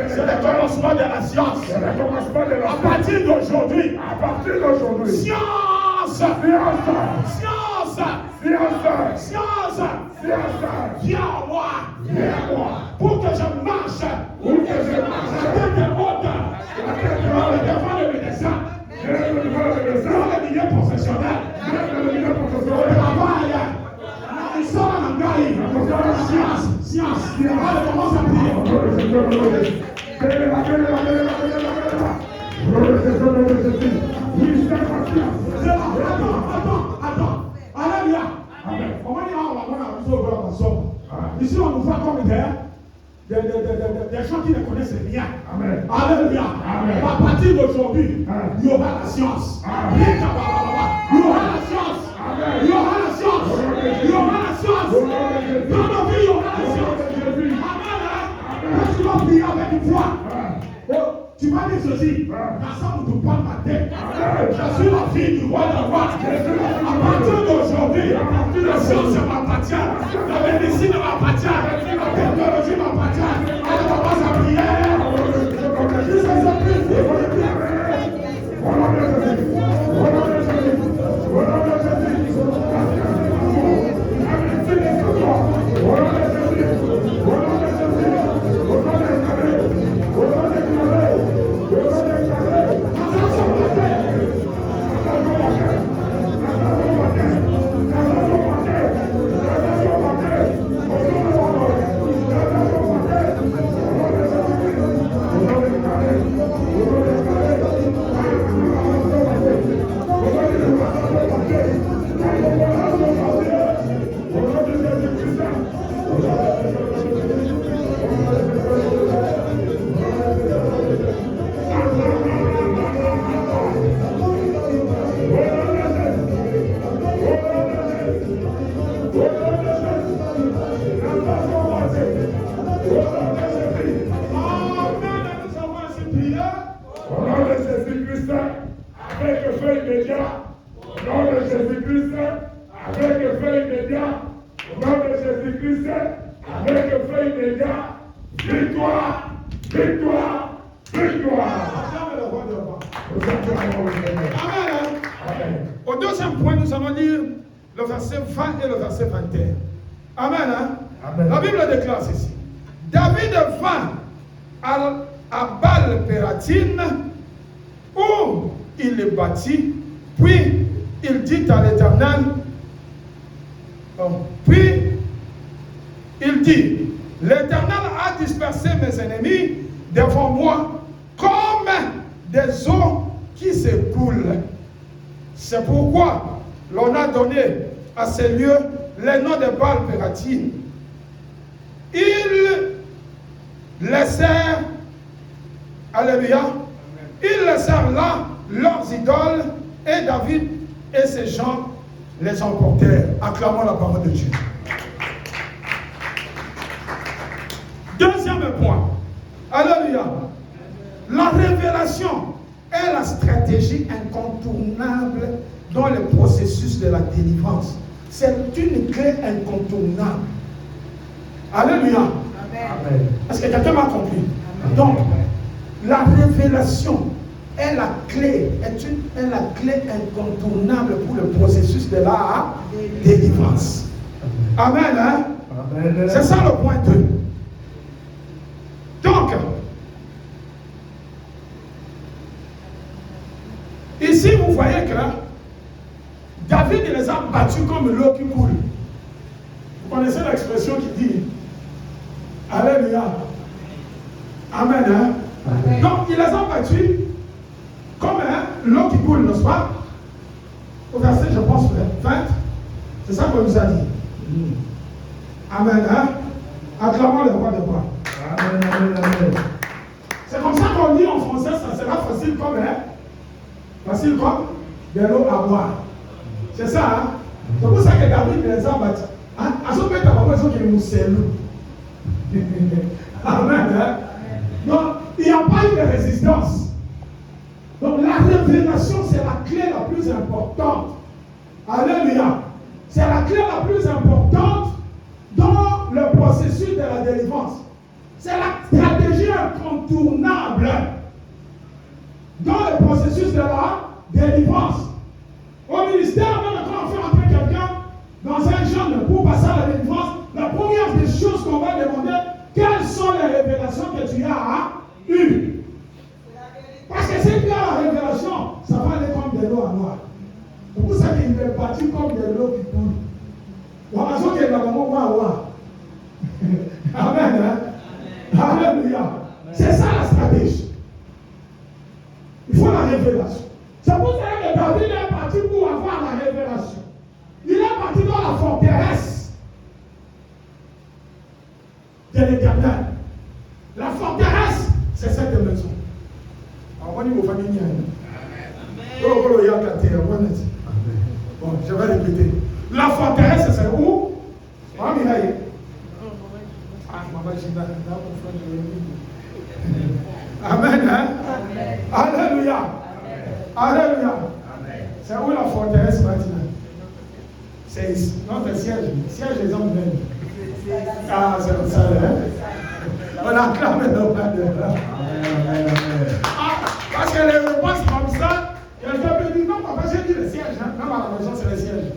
Speaker 2: c'est le commencement de la science. À partir d'aujourd'hui, science, viens à moi, pour que je marche, la tête haute, devant le médecin, dans le milieu professionnel, au travail, il sort en Angaï, science, allez, commence à prier. Attends, alléluia. Ici, on nous voit comme des gens qui ne connaissent rien. Amen. Alléluia. Amen. À partir d'aujourd'hui, il y aura la science. Il y aura la science. Il y aura la science. Il y aura la science. Dans nos vies, il y aura la science. Amen. Quand tu vas prier avec une foi, tu vas dire ceci. Ensemble, tu parles ma tête. Je suis la fille du roi de roi. À partir d'aujourd'hui, la science m'appartient. La médecine m'appartient. La technologie m'appartient. Elle commence à prier. Au deuxième point, nous allons lire le verset 20 et le verset 21. Amen. Amen. La Bible déclare ceci. David vint à Baal-Pératine où il le bâtit, puis il dit à l'Éternel, l'Éternel a dispersé mes ennemis devant moi comme des eaux qui s'écoulent. C'est pourquoi l'on a donné à ces lieux les noms de Baal-Pératine. Il laissèrent, alléluia, ils laissèrent là leurs idoles et David et ses gens les emportèrent. Acclamons la parole de Dieu. Deuxième point, alléluia, la révélation est la stratégie incontournable dans le processus de la délivrance. C'est une clé incontournable. Alléluia.
Speaker 3: Amen.
Speaker 2: Est-ce que quelqu'un m'a compris? Donc, la révélation est la clé incontournable pour le processus de la délivrance. Amen. Hein?
Speaker 1: Amen.
Speaker 2: C'est ça le point 2. Donc, ici vous voyez que David les a battus comme l'eau qui coule. Vous connaissez l'expression qui dit Alléluia. Amen. Hein?
Speaker 3: Amen.
Speaker 2: Donc, il les a battus comme l'eau qui coule, n'est-ce pas? Au verset, je pense, 20. C'est ça qu'on nous a dit. Amen. Hein? Acclamons le roi de roi.
Speaker 1: Amen, amen, amen.
Speaker 2: C'est comme ça qu'on dit en français, ça sera facile comme de l'eau à boire. C'est ça, hein? C'est pour ça que David les a battus. À ce moment-là, il y a besoin qu'il nous salue. Amen. Hein? Donc, il n'y a pas eu de résistance. Donc, la révélation, c'est la clé la plus importante. Alléluia. C'est la clé la plus importante dans le processus de la délivrance. C'est la stratégie incontournable dans le processus de la délivrance. Au ministère, même quand on fait entrer quelqu'un dans un jeûne pour passer à la délivrance, la première des choses qu'on va demander, quelles sont les révélations que tu as eues? Parce que si tu as la révélation, ça va aller comme de l'eau à noir. C'est pour ça qu'il est battu comme de l'eau qui coule. La raison qui est dans le moment, Amen. Hein? Alléluia. C'est ça la stratégie. Il faut la révélation. C'est pour ça que David est parti pour avoir la révélation. Il est parti dans la forteresse de l'Éternel. La forteresse, c'est cette maison. Alors, on dit aux familles. Bon, je vais répéter. La forteresse, c'est où? Amen. Hein? Alléluia. Alléluia. C'est où la forteresse maintenant? C'est ici. Notre siège. Siège des hommes même. Ah, c'est comme ça. Hein? On acclame le nom de Dieu. Parce que les repas, c'est comme ça. Quelqu'un peut dire, non, papa, j'ai dit le siège. Hein? Même à la maison, c'est le siège.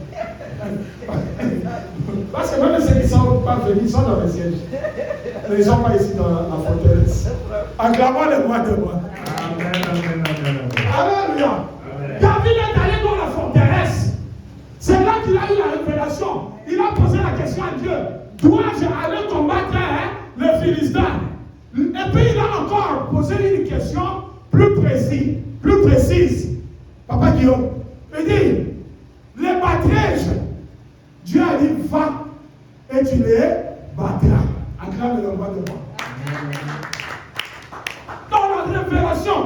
Speaker 2: Parce que même ceux qui ne sont pas venus, ils sont dans le siège. Ils ne sont pas ici dans la forteresse. Acclamons le roi de roi. Alléluia. David est allé dans la forteresse. C'est là qu'il a eu la révélation. Il a posé la question à Dieu. Dois-je aller combattre les Philistins? Et puis il a encore posé une question plus précise. Papa Guillaume, il dit, les batrages, Dieu a dit, va et tu les battras. Acclame le roi de roi. Dans la révélation,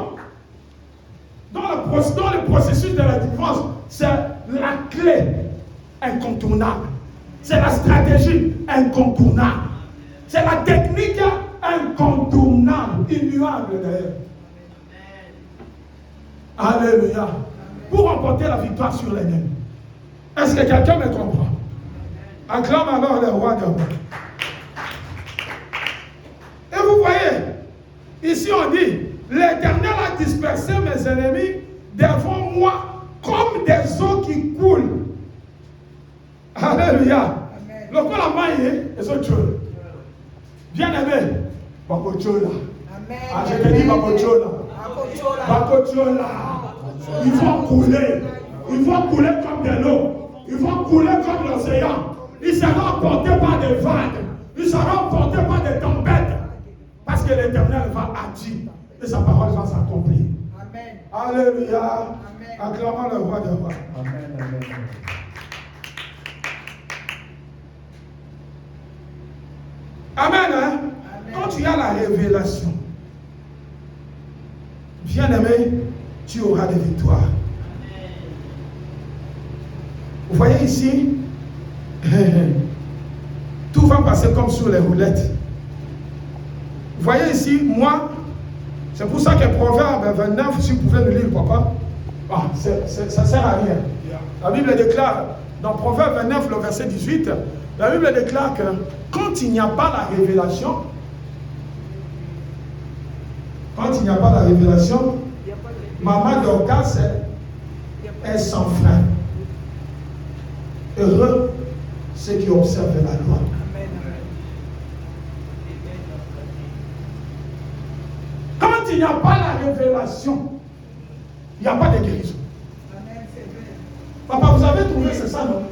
Speaker 2: dans le processus de la délivrance, c'est la clé incontournable. C'est la stratégie incontournable. C'est la technique incontournable, immuable d'ailleurs. Alléluia. Pour remporter la victoire sur l'ennemi. Est-ce que quelqu'un me comprend? Acclame alors le roi de roi. Et vous voyez, ici on dit, l'Éternel a dispersé mes ennemis devant moi comme des eaux qui coulent. Alléluia. Le coup la maille et ce Dieu. Bien aimé, Bakochola. Ah, je te dis Bakochola. Bakochola. Ils vont couler. Ils vont couler comme de l'eau. Ils vont couler comme l'océan. Ils seront emportés par des vagues. Ils seront emportés par des tempêtes. Parce que l'Éternel va agir. Et sa parole va s'accomplir.
Speaker 3: Amen.
Speaker 2: Alléluia.
Speaker 3: Amen.
Speaker 2: Acclamons le roi de roi.
Speaker 1: Amen, amen.
Speaker 2: Amen. Hein?
Speaker 3: Amen.
Speaker 2: Quand tu tu as la révélation, bien-aimé, tu auras des victoires. Vous voyez ici, tout va passer comme sur les roulettes. Vous voyez ici, moi, c'est pour ça que Proverbe 29, si vous pouvez le lire, papa, ça ne sert à rien. La Bible déclare, dans Proverbe 29, le verset 18, la Bible déclare que quand il n'y a pas la révélation, Maman Dorcas est sans frein. Heureux ceux qui observent la loi. Quand il n'y a pas la révélation, il n'y a pas de guérison. Papa, vous avez trouvé, c'est ça, non?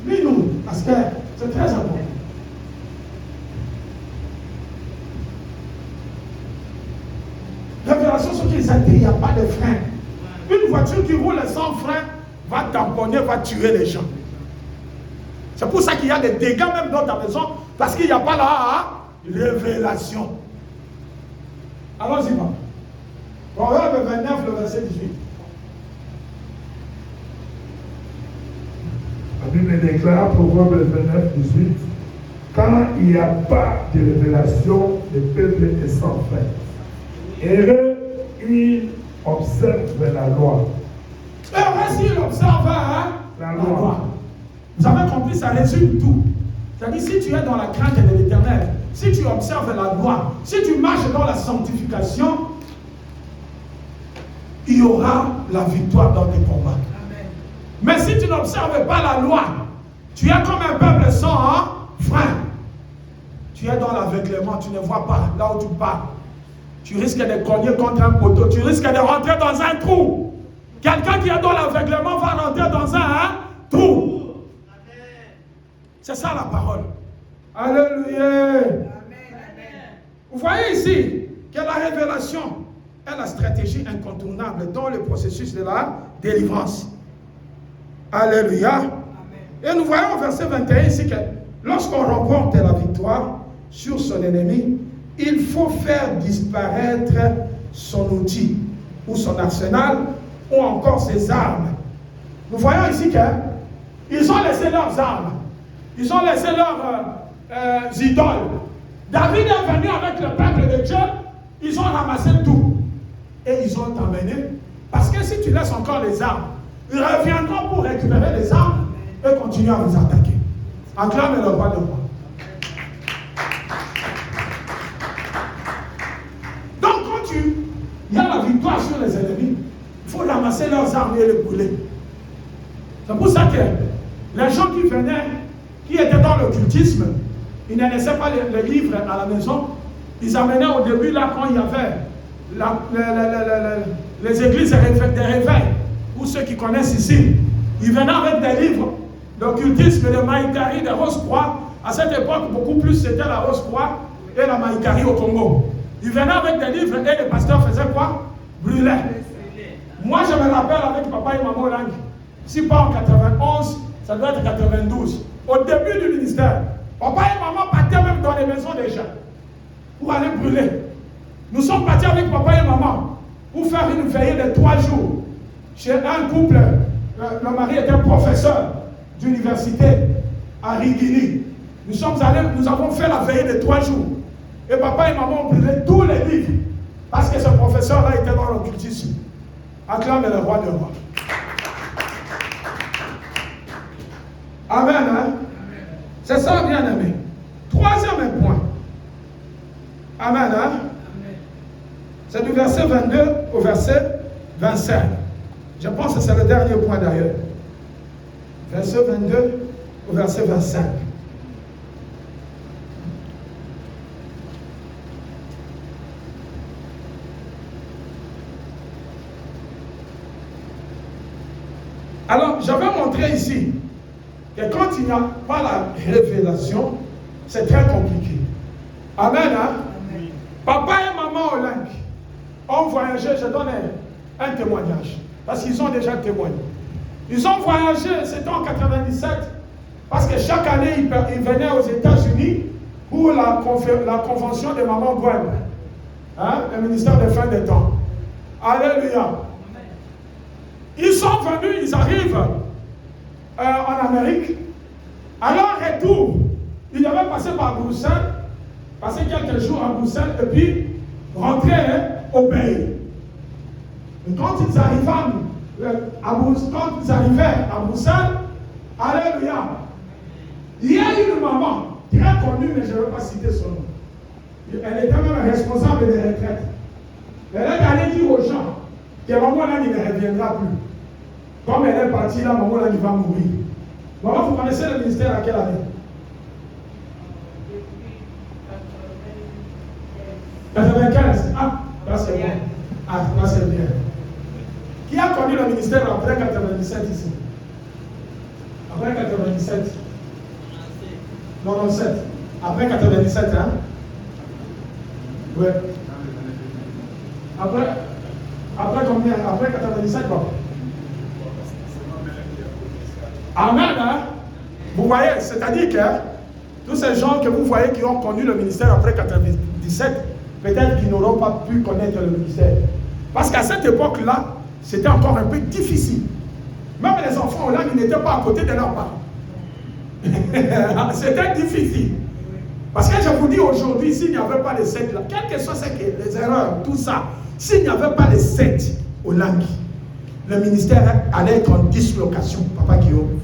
Speaker 2: Oui, nous, parce que c'est très important. Révélation sur qu'ils étaient, il n'y a pas de frein. Une voiture qui roule sans frein va tamponner, va tuer les gens. C'est pour ça qu'il y a des dégâts même dans ta maison, parce qu'il n'y a pas la révélation. Allons-y, papa. Proverbe 29, le verset 18.
Speaker 1: La Bible déclare, Proverbe 29, 18, quand il n'y a pas de révélation, le peuple est sans frein. Heureux, il observe la loi.
Speaker 2: Heureux s'il observe la loi. Vous avez compris, ça résume tout. C'est-à-dire, si tu es dans la crainte de l'Éternel, si tu observes la loi, si tu marches dans la sanctification, il y aura la victoire dans tes combats. Amen. Mais si tu n'observes pas la loi, tu es comme un peuple sans frein. Tu es dans l'aveuglement, tu ne vois pas là où tu pars. Tu risques de cogner contre un poteau, tu risques de rentrer dans un trou. Quelqu'un qui est dans l'aveuglement va rentrer dans un trou. C'est ça la parole. Alléluia. Amen. Vous voyez ici que la révélation est la stratégie incontournable dans le processus de la délivrance. Alléluia. Amen. Et nous voyons au verset 21 ici que lorsqu'on remporte la victoire sur son ennemi, il faut faire disparaître son outil ou son arsenal ou encore ses armes. Nous voyons ici qu'ils ont laissé leurs armes. Ils ont laissé leurs idoles. David est venu avec le peuple de Dieu. Ils ont ramassé tout. Et ils ont emmené. Parce que si tu laisses encore les armes, ils reviendront pour récupérer les armes et continuer à vous attaquer. Acclame le roi de roi. Donc quand il y a la victoire sur les ennemis, il faut ramasser leurs armes et les brûler. C'est pour ça que les gens qui venaient, qui étaient dans l'occultisme, ils ne laissaient pas les livres à la maison. Ils amenaient au début, là, quand il y avait les églises des réveils, ou ceux qui connaissent ici, ils venaient avec des livres d'occultisme, de Maïkari, de Rose-Croix. À cette époque, beaucoup plus c'était la Rose-Croix et la Maïkari au Congo. Ils venaient avec des livres et les pasteurs faisaient quoi? Brûlaient. Moi, je me rappelle avec papa et maman Lang, si pas en 91, ça doit être 92. Au début du ministère, papa et maman partaient même dans les maisons des gens pour aller brûler. Nous sommes partis avec papa et maman pour faire une veillée de 3 jours chez un couple. Le mari était professeur d'université à Rigini. Nous sommes allés, nous avons fait la veillée de 3 jours. Et papa et maman ont brûlé tous les livres parce que ce professeur-là était dans l'occultisme. Acclame le roi de roi. Amen. Hein? C'est ça, bien aimé. Troisième point. Amen. Hein? C'est du verset 22 au verset 25. Je pense que c'est le dernier point d'ailleurs. Verset 22 au verset 25. Alors, j'avais montré ici que quand il n'y a pas la révélation, c'est très compliqué. Amen. Hein? Amen. Papa et maman Olang ont voyagé, je donne un témoignage, parce qu'ils ont déjà témoigné. Ils ont voyagé, c'était en 97, parce que chaque année, ils venaient aux États-Unis pour la convention de Maman Gwen, hein, le ministère des fins des temps. Alléluia. Ils sont venus, ils arrivent en Amérique. À leur retour, ils devaient passer par Bruxelles, passer quelques jours à Bruxelles et puis rentrer au pays. Et quand ils arrivaient à Bruxelles, alléluia, il y a une maman très connue, mais je ne vais pas citer son nom. Elle était même responsable des retraites. Elle est allée dire aux gens que maman là, il ne reviendra plus. Comme elle est partie là, maman là, il va mourir. Maman, vous connaissez le ministère à quelle année? 95. Ah, là c'est bon. Ah, là c'est bien. Qui a connu le ministère après 97 ici? Après 97. 97. Après 97, hein? Oui. Après combien? Après 97, bon. Amen, hein? Vous voyez, c'est-à-dire que tous ces gens que vous voyez qui ont connu le ministère après 97, peut-être qu'ils n'auront pas pu connaître le ministère. Parce qu'à cette époque-là, c'était encore un peu difficile. Même les enfants là, ils n'étaient pas à côté de leurs parents. C'était difficile. Parce que je vous dis aujourd'hui, s'il n'y avait pas les 7 là, quelles que soient les erreurs, tout ça, s'il n'y avait pas les 7 au Langui, le ministère allait être en dislocation, Papa Guillaume.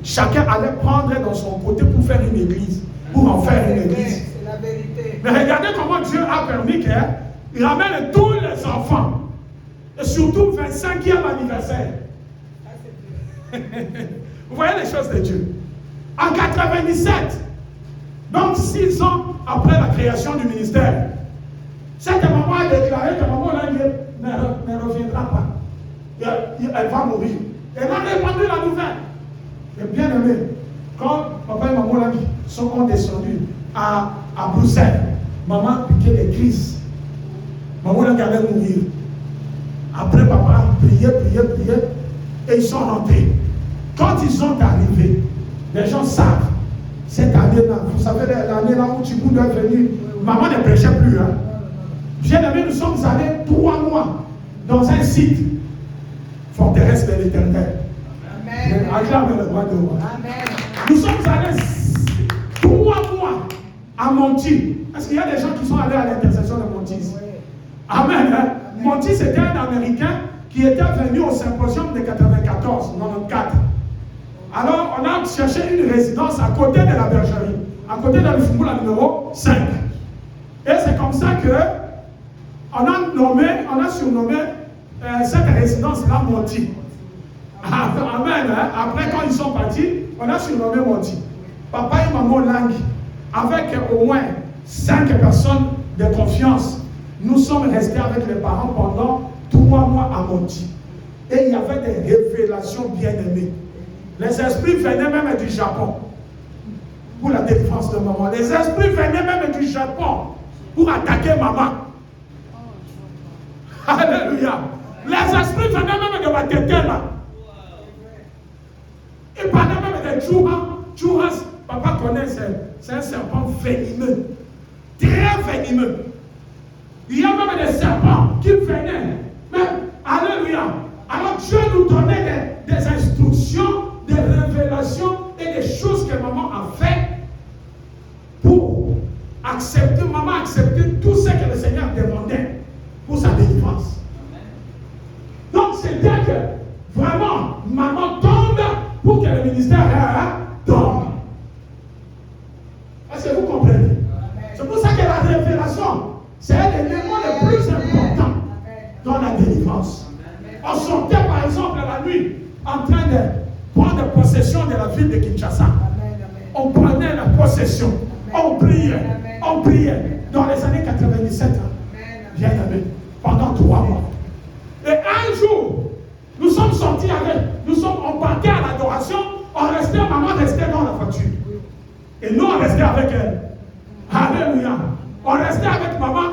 Speaker 2: Chacun allait prendre dans son côté pour faire une église, pour en faire une église.
Speaker 3: C'est la vérité.
Speaker 2: Mais regardez comment Dieu a permis qu'il ramène tous les enfants, et surtout 25e anniversaire. Vous voyez les choses de Dieu. En 97, donc 6 ans après la création du ministère, cette maman a déclaré que maman ne reviendra pas. Elle va mourir. Elle a répandu la nouvelle. Et bien aimé, quand papa et maman sont descendus à Bruxelles, maman piquait des crises. Maman allait mourir. Après, papa priait, et ils sont rentrés. Quand ils sont arrivés, les gens savent, cette année-là, vous savez, l'année-là où Tchibou doit venir, maman ne prêchait plus. Hein. Bien aimé, nous sommes allés 3 mois dans un site, forteresse de l'Éternel. Acclame le roi de roi. Nous sommes allés 3 mois à Monty. Parce qu'il y a des gens qui sont allés à l'intercession de Monty. Amen. Hein? Monty, c'était un Américain qui était venu au symposium de 94, 94. Alors, on a cherché une résidence à côté de la bergerie, à côté de l'Ufumula numéro 5. Et c'est comme ça que on a surnommé cette résidence-là Monty. Amen. Hein? Après, quand ils sont partis, on a surnommé Monty. Papa et maman Lang, avec au moins 5 personnes de confiance, nous sommes restés avec les parents pendant 3 mois à Monty. Et il y avait des révélations bien-aimées. Les esprits venaient même du Japon pour la défense de maman. Les esprits venaient même du Japon pour attaquer maman. Alléluia. Les esprits venaient même de Watetela. Ils parlaient même de Chouras. Chouras, papa connaît, c'est un serpent venimeux. Très venimeux. Il y a même des serpents qui venaient. Mais, alléluia. Alors Dieu nous donnait des instructions, des révélations et des choses que maman a fait pour accepter, maman a accepté tout ce que le Seigneur demandait pour sa délivrance. Donc c'était que vraiment maman tombe pour que le ministère tombe. Est-ce que vous comprenez? C'est pour ça que la révélation, c'est un élément le plus important dans la délivrance. On sortait par exemple la nuit en train de prendre possession de la ville de Kinshasa. On prenait la possession. On priait dans les années 97. Bien aimé, pendant 3 mois. Et un jour, nous sommes sortis on partait à l'adoration, maman restait dans la voiture. Et nous, on restait avec elle. Alléluia. On restait avec maman.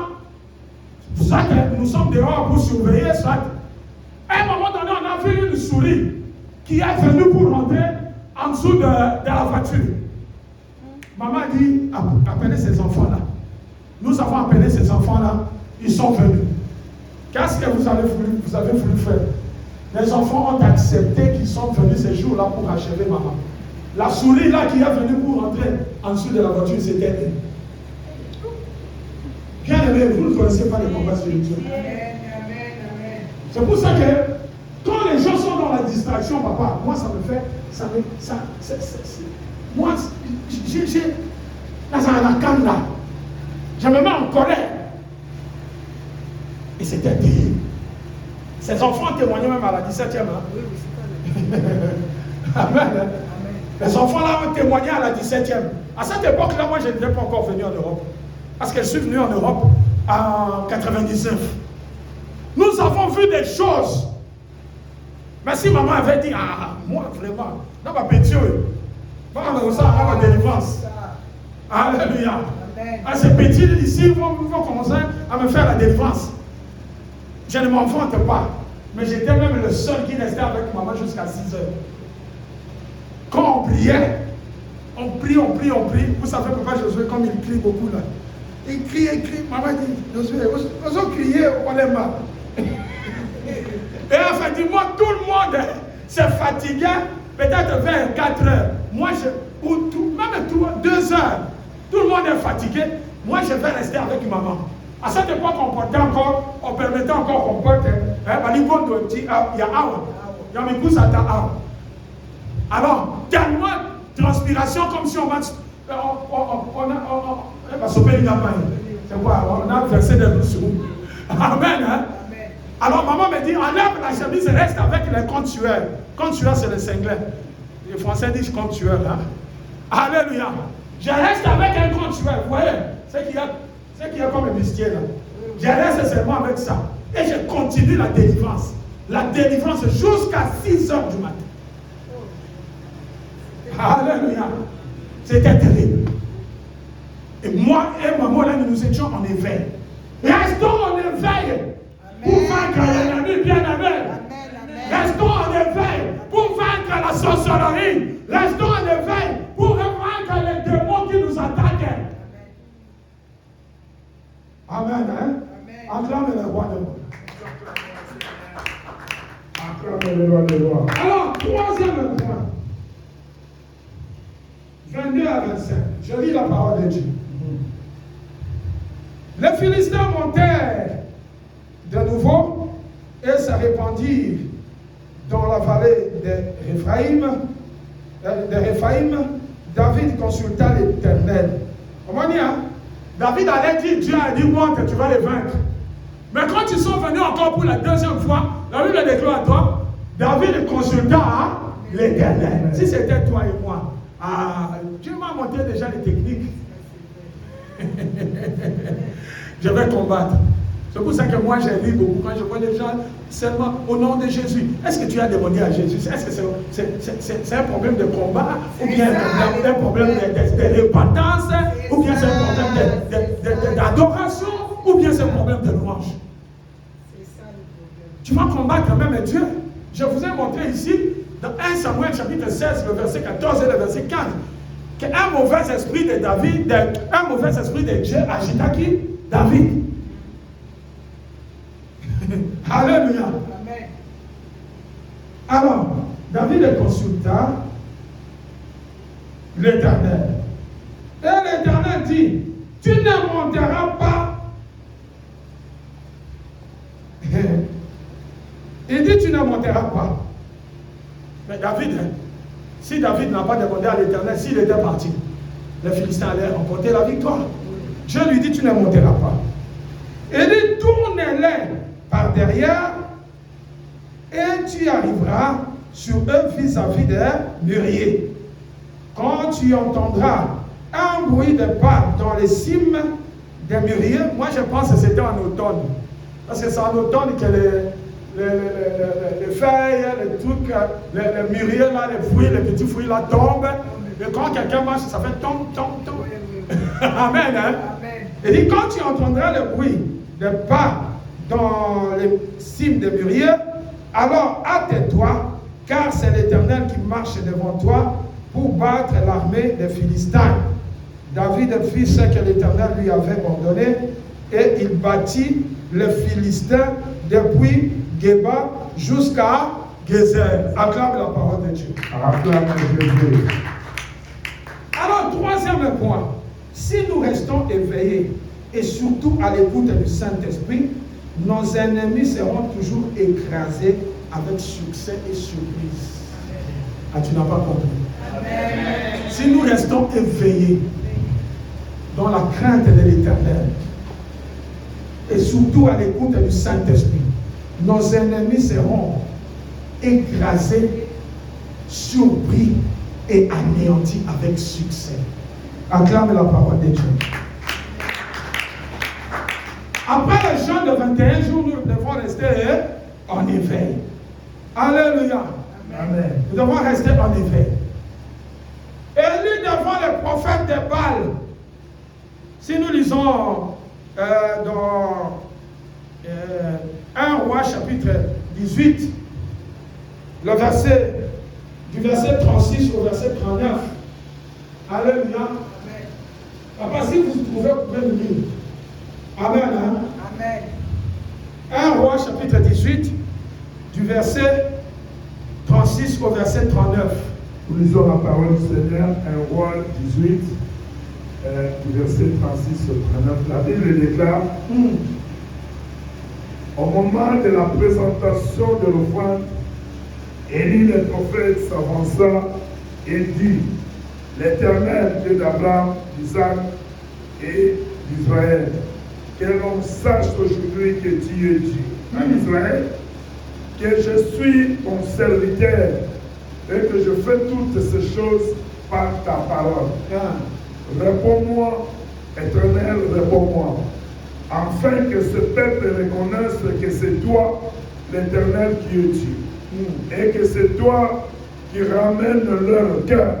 Speaker 2: Soit nous sommes dehors pour surveiller, soit. À un moment donné, on a vu une souris qui est venue pour rentrer en dessous de la voiture. maman dit, appelez ces enfants-là. Nous avons appelé ces enfants-là, ils sont venus. Qu'est-ce que vous avez voulu faire? Les enfants ont accepté qu'ils sont venus ces jours-là pour achever maman. La souris là qui est venue pour entrer en dessous de la voiture, c'était elle. Bien aimé, vous ne connaissez pas les combats spirituels. C'est pour ça que quand les gens sont dans la distraction, papa, moi ça me fait, moi, j'ai la canne là. Je me mets en colère. Et c'était terrible. Ces enfants témoignaient même à la 17e. Hein? Amen. Hein? Les enfants là ont témoigné à la 17e. À cette époque-là, moi, je n'étais pas encore venu en Europe. Parce que je suis venu en Europe en 99. Nous avons vu des choses. Mais si maman avait dit, moi, vraiment, dans ma pétition, on a la délivrance. Alléluia. Ces petits ici vont commencer à me faire la délivrance. Je ne m'en vante pas. Mais j'étais même le seul qui restait avec maman jusqu'à 6 heures. Quand on priait, on prie. Vous savez, papa Josué, comme il crie beaucoup là. Il crie. Maman dit, Josué, vous criez au problème. Et effectivement, tout le monde se fatiguait, peut-être vers 4 heures. Moi, même 2 heures, tout le monde est fatigué. Moi, je vais rester avec maman. À cette époque, on permettait encore qu'on porte, alors, tellement de transpiration comme si on va sauver une campagne. C'est quoi? On a versé des loups sur nous. Amen. Hein? Alors, maman me dit, enlève la chemise et reste avec les comptueurs. Comptueurs, c'est le cinglais. Les Français disent comptueurs. Hein? Alléluia. Je reste avec un comptueur. Vous voyez, c'est qu'il y a comme un mystier là. Je reste seulement avec ça. Et je continue la délivrance. La délivrance jusqu'à 6 heures du matin. Alléluia. C'était terrible. Et moi et maman là, nous étions en éveil. Restons en éveil pour vaincre l'ennemi bien-aimé. Restons en éveil pour vaincre la sorcellerie. Restons en éveil pour vaincre les démons qui nous attaquent. Amen. Hein? Acclame le roi de roi.
Speaker 1: Acclame le roi de roi.
Speaker 2: Alors, troisième point. 22 à 25. Je lis la parole de Dieu. Les Philistins montèrent de nouveau et se répandirent dans la vallée de Réphaïm. David consulta l'Éternel. Comment dire? David allait dire, Dieu a dit, moi, que tu vas les vaincre. Mais quand ils sont venus encore pour la deuxième fois, la Bible déclare à toi, David consulta l'Éternel. Si c'était toi et moi, Dieu m'a montré déjà les techniques. Je vais combattre. C'est pour ça que moi j'ai lu beaucoup. Quand je vois les gens seulement au nom de Jésus. Est-ce que tu as demandé à Jésus? Est-ce que c'est un problème de combat? Ou bien un problème de repentance? Ou bien c'est un problème d'adoration? Ou bien c'est un problème de louange? Tu vas combattre même Dieu. Je vous ai montré ici, dans 1 Samuel chapitre 16, le verset 14 et le verset 15, qu'un mauvais esprit de David, un mauvais esprit de Dieu agita qui? David. Alléluia. Amen. Alors, David consulta l'Éternel. Et l'Éternel dit, tu ne monteras pas. Il dit, tu ne monteras pas. Mais David, si David n'a pas demandé à l'Éternel, s'il était parti, les Philistins allaient remporter la victoire. Dieu lui dit, tu ne monteras pas. Il dit, tourne-les par derrière et tu arriveras sur eux vis-à-vis des mûriers. Quand tu entendras un bruit de pas dans les cimes des mûriers, moi je pense que c'était en automne. Parce que c'est en automne que les feuilles, les trucs, les mûriers là, les fruits, les petits fruits là tombent. Et quand quelqu'un marche, ça fait tombe. Amen. Hein? Amen. Il dit, quand tu entendras le bruit de pas dans les cimes des mûriers, alors hâte-toi, car c'est l'Éternel qui marche devant toi pour battre l'armée des Philistins.
Speaker 4: David fit ce que l'Éternel lui avait ordonné et il bâtit les Philistins depuis Géba jusqu'à Gézer. Acclame la parole de Dieu.
Speaker 1: Acclame Jésus.
Speaker 4: Alors, troisième point, si nous restons éveillés et surtout à l'écoute du Saint-Esprit, nos ennemis seront toujours écrasés avec succès et surprise. Ah, tu n'as pas compris. Amen. Si nous restons éveillés dans la crainte de l'Éternel et surtout à l'écoute du Saint-Esprit, nos ennemis seront écrasés, surpris et anéantis avec succès. Acclame la parole de Dieu. Après le jeûne de 21 jours, nous devons rester en éveil. Alléluia.
Speaker 1: Amen.
Speaker 4: Nous devons rester en éveil. Élie devant le prophète de Baal. Si nous lisons dans 1 Roi chapitre 18, le verset, du verset 36 au verset 39. Alléluia. Papa, si vous trouvez, vous pouvez nous lire. Amen. Hein? Amen. 1 Roi chapitre 18, du verset 36 au verset 39.
Speaker 1: Nous lisons la parole du Seigneur, 1 Roi 18, du verset 36 au 39. La Bible déclare au moment de la présentation de l'offrande, Élie le prophète s'avança et dit: L'Éternel, Dieu d'Abraham, d'Isaac et d'Israël, que l'on sache aujourd'hui que tu es Dieu en Israël, que je suis ton serviteur et que je fais toutes ces choses par ta parole. Réponds-moi, Éternel, réponds-moi, afin que ce peuple reconnaisse que c'est toi, l'Éternel, qui es Dieu, et que c'est toi qui ramènes leur cœur.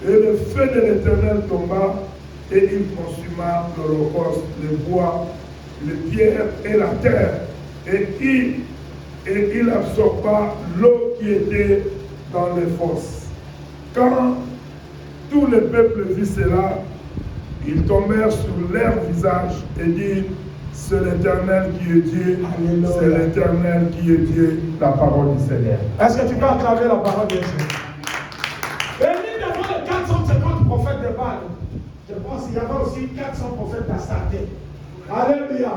Speaker 1: Et le feu de l'Éternel tomba, et il consuma l'holocauste, le bois, les pierres et la terre, et il absorba l'eau qui était dans les fosses. Quand tout le peuple vit cela, ils tombèrent sur leur visage et dirent: c'est l'Éternel qui est Dieu, c'est l'Éternel qui est Dieu. La parole du Seigneur.
Speaker 4: Est-ce que tu peux acclamer la parole de Dieu? Élie devant les 450 prophètes de Baal. Je pense qu'il y avait aussi 400 prophètes d'Astarté. Alléluia.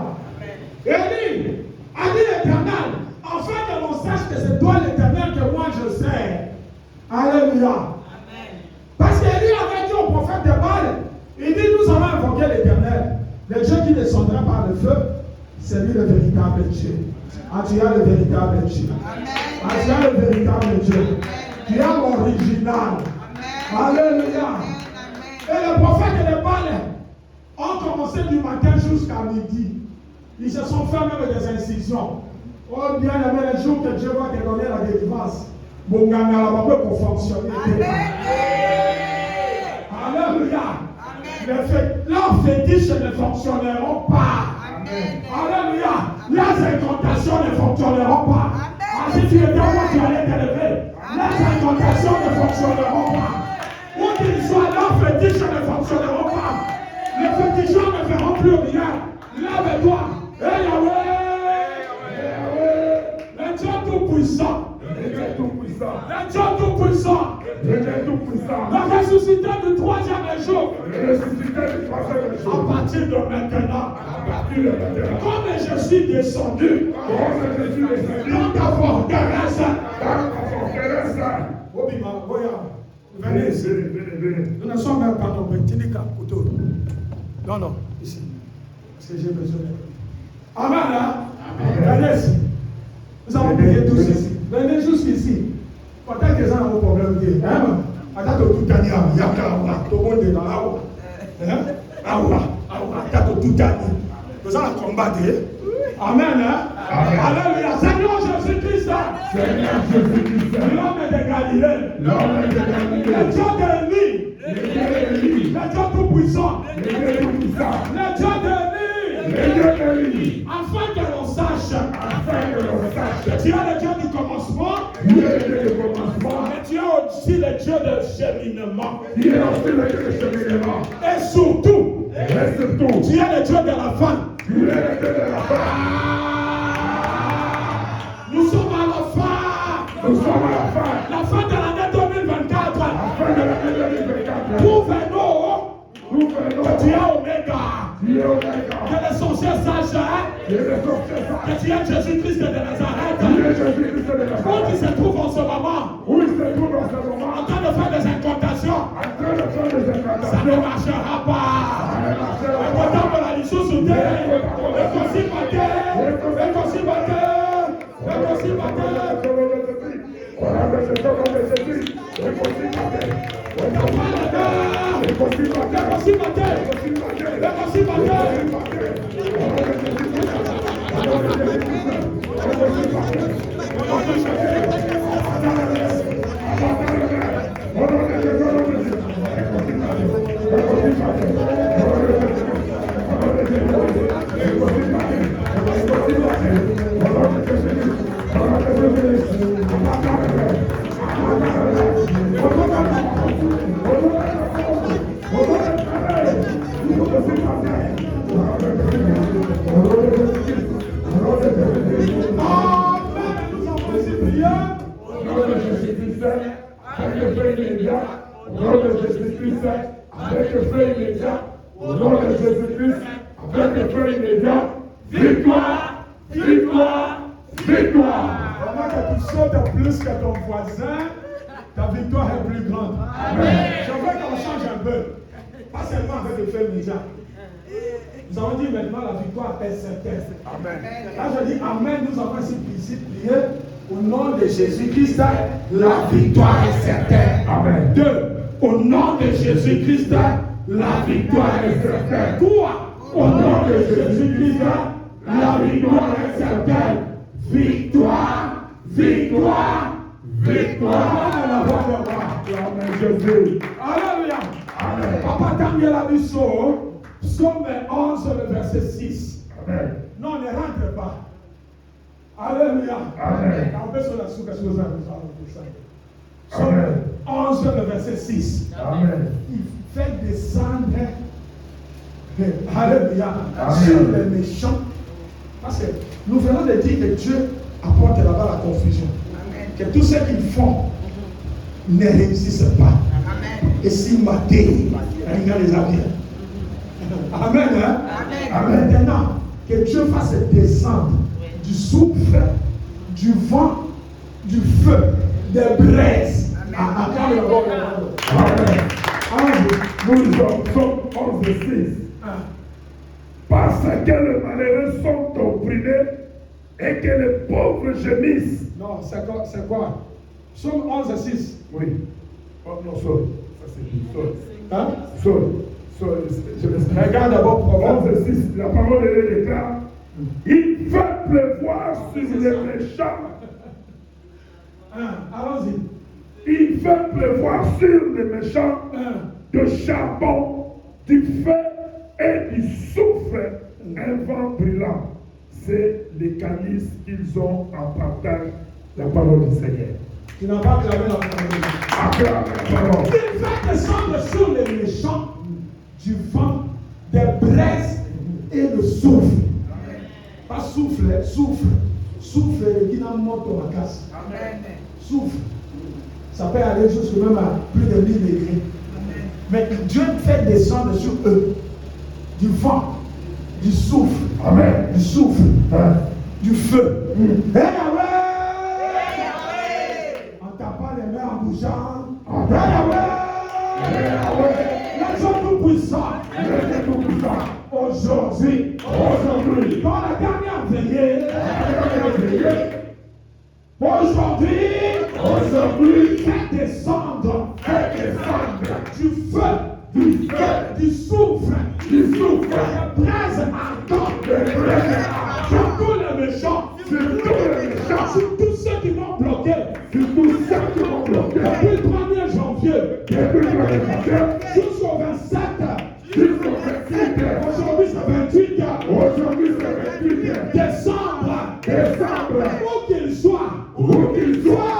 Speaker 4: Élie a dit l'Éternel, afin que l'on sache que c'est toi l'Éternel que moi je sers. Alléluia. Parce qu'Élie avait dit au prophète de Baal, il dit: nous avons invoqué l'Éternel. Le Dieu qui descendra par le feu, c'est lui le véritable Dieu. Ah, tu as le véritable Dieu. Ah, tu as le véritable Dieu. Tu as l'original. Alléluia. Et les prophètes de Baal ont commencé du matin jusqu'à midi. Ils se sont fait même des incisions. Oh bien aimé, le jour que Dieu va te donner la délivrance, mon gars n'a pas pour fonctionner. Alléluia. Leurs fétiches ne fonctionneront pas. Alléluia. Les incantations ne fonctionneront pas. Si tu étais moi, tu allais t'élever. Les incantations ne fonctionneront pas. Où qu'ils soient, leurs fétiches ne fonctionneront pas. Les féticheurs ne feront plus rien. Lève-toi. Et Yahweh, le Dieu tout-puissant, le Dieu tout-puissant, le ressuscité du troisième jour, à partir de maintenant, comme je suis descendu dans ta forteresse, venez ici. Nous ne sommes même pas dans le petit couteau. Non, non, ici. Parce que j'ai besoin de. Amen, hein? Venez ici. Nous avons prié tous ici. Venez jusqu'ici. Peut-être que ça a un problème. Hein? Attends, tout gagné. Il y a tout le monde est dans la haut. Attends, tout gagné. Nous allons combattre. Amen, hein? Alléluia. Seigneur Jésus-Christ. L'homme de Galilée. Le Dieu d'Élie. Le Dieu tout-puissant. Le Dieu d'Élie. Afin que l'on sache. Tu es le Dieu du commencement. Et tu es aussi le
Speaker 2: Dieu de cheminement.
Speaker 1: Tu es aussi le Dieu de cheminement.
Speaker 2: Et surtout,
Speaker 1: Et surtout,
Speaker 2: tu es le Dieu de la fin.
Speaker 1: tu es le Dieu de la fin.
Speaker 2: Nous sommes à la fin.
Speaker 1: Nous sommes à la fin.
Speaker 2: La fin de l'année 2024.
Speaker 1: La fin de l'année 2024.
Speaker 2: Prouvez-nous que tu es Oméga.
Speaker 1: Tu es Oméga.
Speaker 2: Que les sorciers sachent
Speaker 1: Tu es le sorcier saint.
Speaker 2: que tu es Jésus-Christ de Nazareth.
Speaker 1: Tu es Jésus-Christ de
Speaker 2: Où
Speaker 1: Nazareth.
Speaker 2: tu se trouves en ce moment,
Speaker 1: Où il se trouve en ce
Speaker 2: en
Speaker 1: moment?
Speaker 2: train de faire des incantations,
Speaker 1: En train de faire des
Speaker 2: ça ne
Speaker 1: incantations.
Speaker 2: marchera pas.
Speaker 1: Ça ne marchera
Speaker 2: Et
Speaker 1: pas.
Speaker 2: pourtant, pour la licence sous terre, et qu'aussi matin, et qu'aussi matin, et qu'aussi matin.
Speaker 1: Avec le feu immédiat, au nom de Jésus-Christ, avec le feu immédiat, victoire, victoire, victoire.
Speaker 2: Pendant que tu sautes plus que ton voisin, ta victoire est plus grande.
Speaker 1: Amen.
Speaker 2: Je veux qu'on change un peu. Pas seulement avec le feu immédiat. Nous avons dit maintenant la victoire est certaine.
Speaker 1: Amen.
Speaker 2: Là je dis Amen, nous avons ici prié au nom de Jésus-Christ, la victoire est certaine.
Speaker 1: Amen.
Speaker 2: 2. Au nom de Jésus-Christ, la victoire est certaine. 3. Au nom de Jésus-Christ, la victoire est certaine. Victoire, victoire, victoire.
Speaker 1: Amen, Jésus.
Speaker 2: Alléluia.
Speaker 1: Amen.
Speaker 2: Papa Daniel a dit ça. Psaume 11, le verset 6.
Speaker 1: Amen.
Speaker 2: Non, ne rentre pas. Alléluia.
Speaker 1: Amen.
Speaker 2: On peut sur la soupe, sur ça.
Speaker 1: Amen.
Speaker 2: 11, le verset 6.
Speaker 1: Amen.
Speaker 2: Il fait descendre, alléluia,
Speaker 1: Amen.
Speaker 2: sur les méchants. Parce que nous venons de dire que Dieu apporte là-bas la confusion.
Speaker 3: Amen.
Speaker 2: Que tous ceux qu'ils font ne réussissent pas.
Speaker 3: Amen.
Speaker 2: Et si maté, rien les a bien. Amen. Hein?
Speaker 3: Amen.
Speaker 2: Maintenant, que Dieu fasse descendre du souffle, du vent, du feu, des braises.
Speaker 1: Amen. Nous sommes 11 et 6. Parce que les malheureux sont opprimés et que les pauvres gémissent.
Speaker 2: Non, c'est quoi? Psaume 11 et 6.
Speaker 1: Oui. Oh non, sorry. Ça c'est sorry.
Speaker 2: Hein?
Speaker 1: Sorry. Je me
Speaker 2: Regarde d'abord Proverbe.
Speaker 1: 11 et 6. La parole est déclare. Il fait pleuvoir sur les méchants.
Speaker 2: Allons-y.
Speaker 1: Il fait pleuvoir sur les méchants de charbon, du feu et du soufre, un vent brûlant. C'est les calices qu'ils ont en partage, la parole du Seigneur.
Speaker 2: Tu n'as pas acclamé la parole.
Speaker 1: Acclame la parole.
Speaker 2: Il fait descendre sur les méchants du vent, des braises et le souffle. Pas souffle, souffle. Souffle, qui n'a moto à casse. Souffle. Ça peut aller jusque même à plus de 1000 degrés. Mais Dieu fait descendre sur eux du vent, du souffle,
Speaker 1: Amen.
Speaker 2: du souffle, du feu. Hey Yahweh! En tapant les mains, en bougeant. Hey Yahweh! Les hommes tout puissants. Aujourd'hui, dans la dernière veillée, aujourd'hui, fais descendre du feu, du souffle, des braises ardentes, sur tous les méchants, sur tous ceux qui vont bloquer, depuis le 1er janvier, jusqu'au 27, aujourd'hui c'est 28 décembre, où qu'il soit,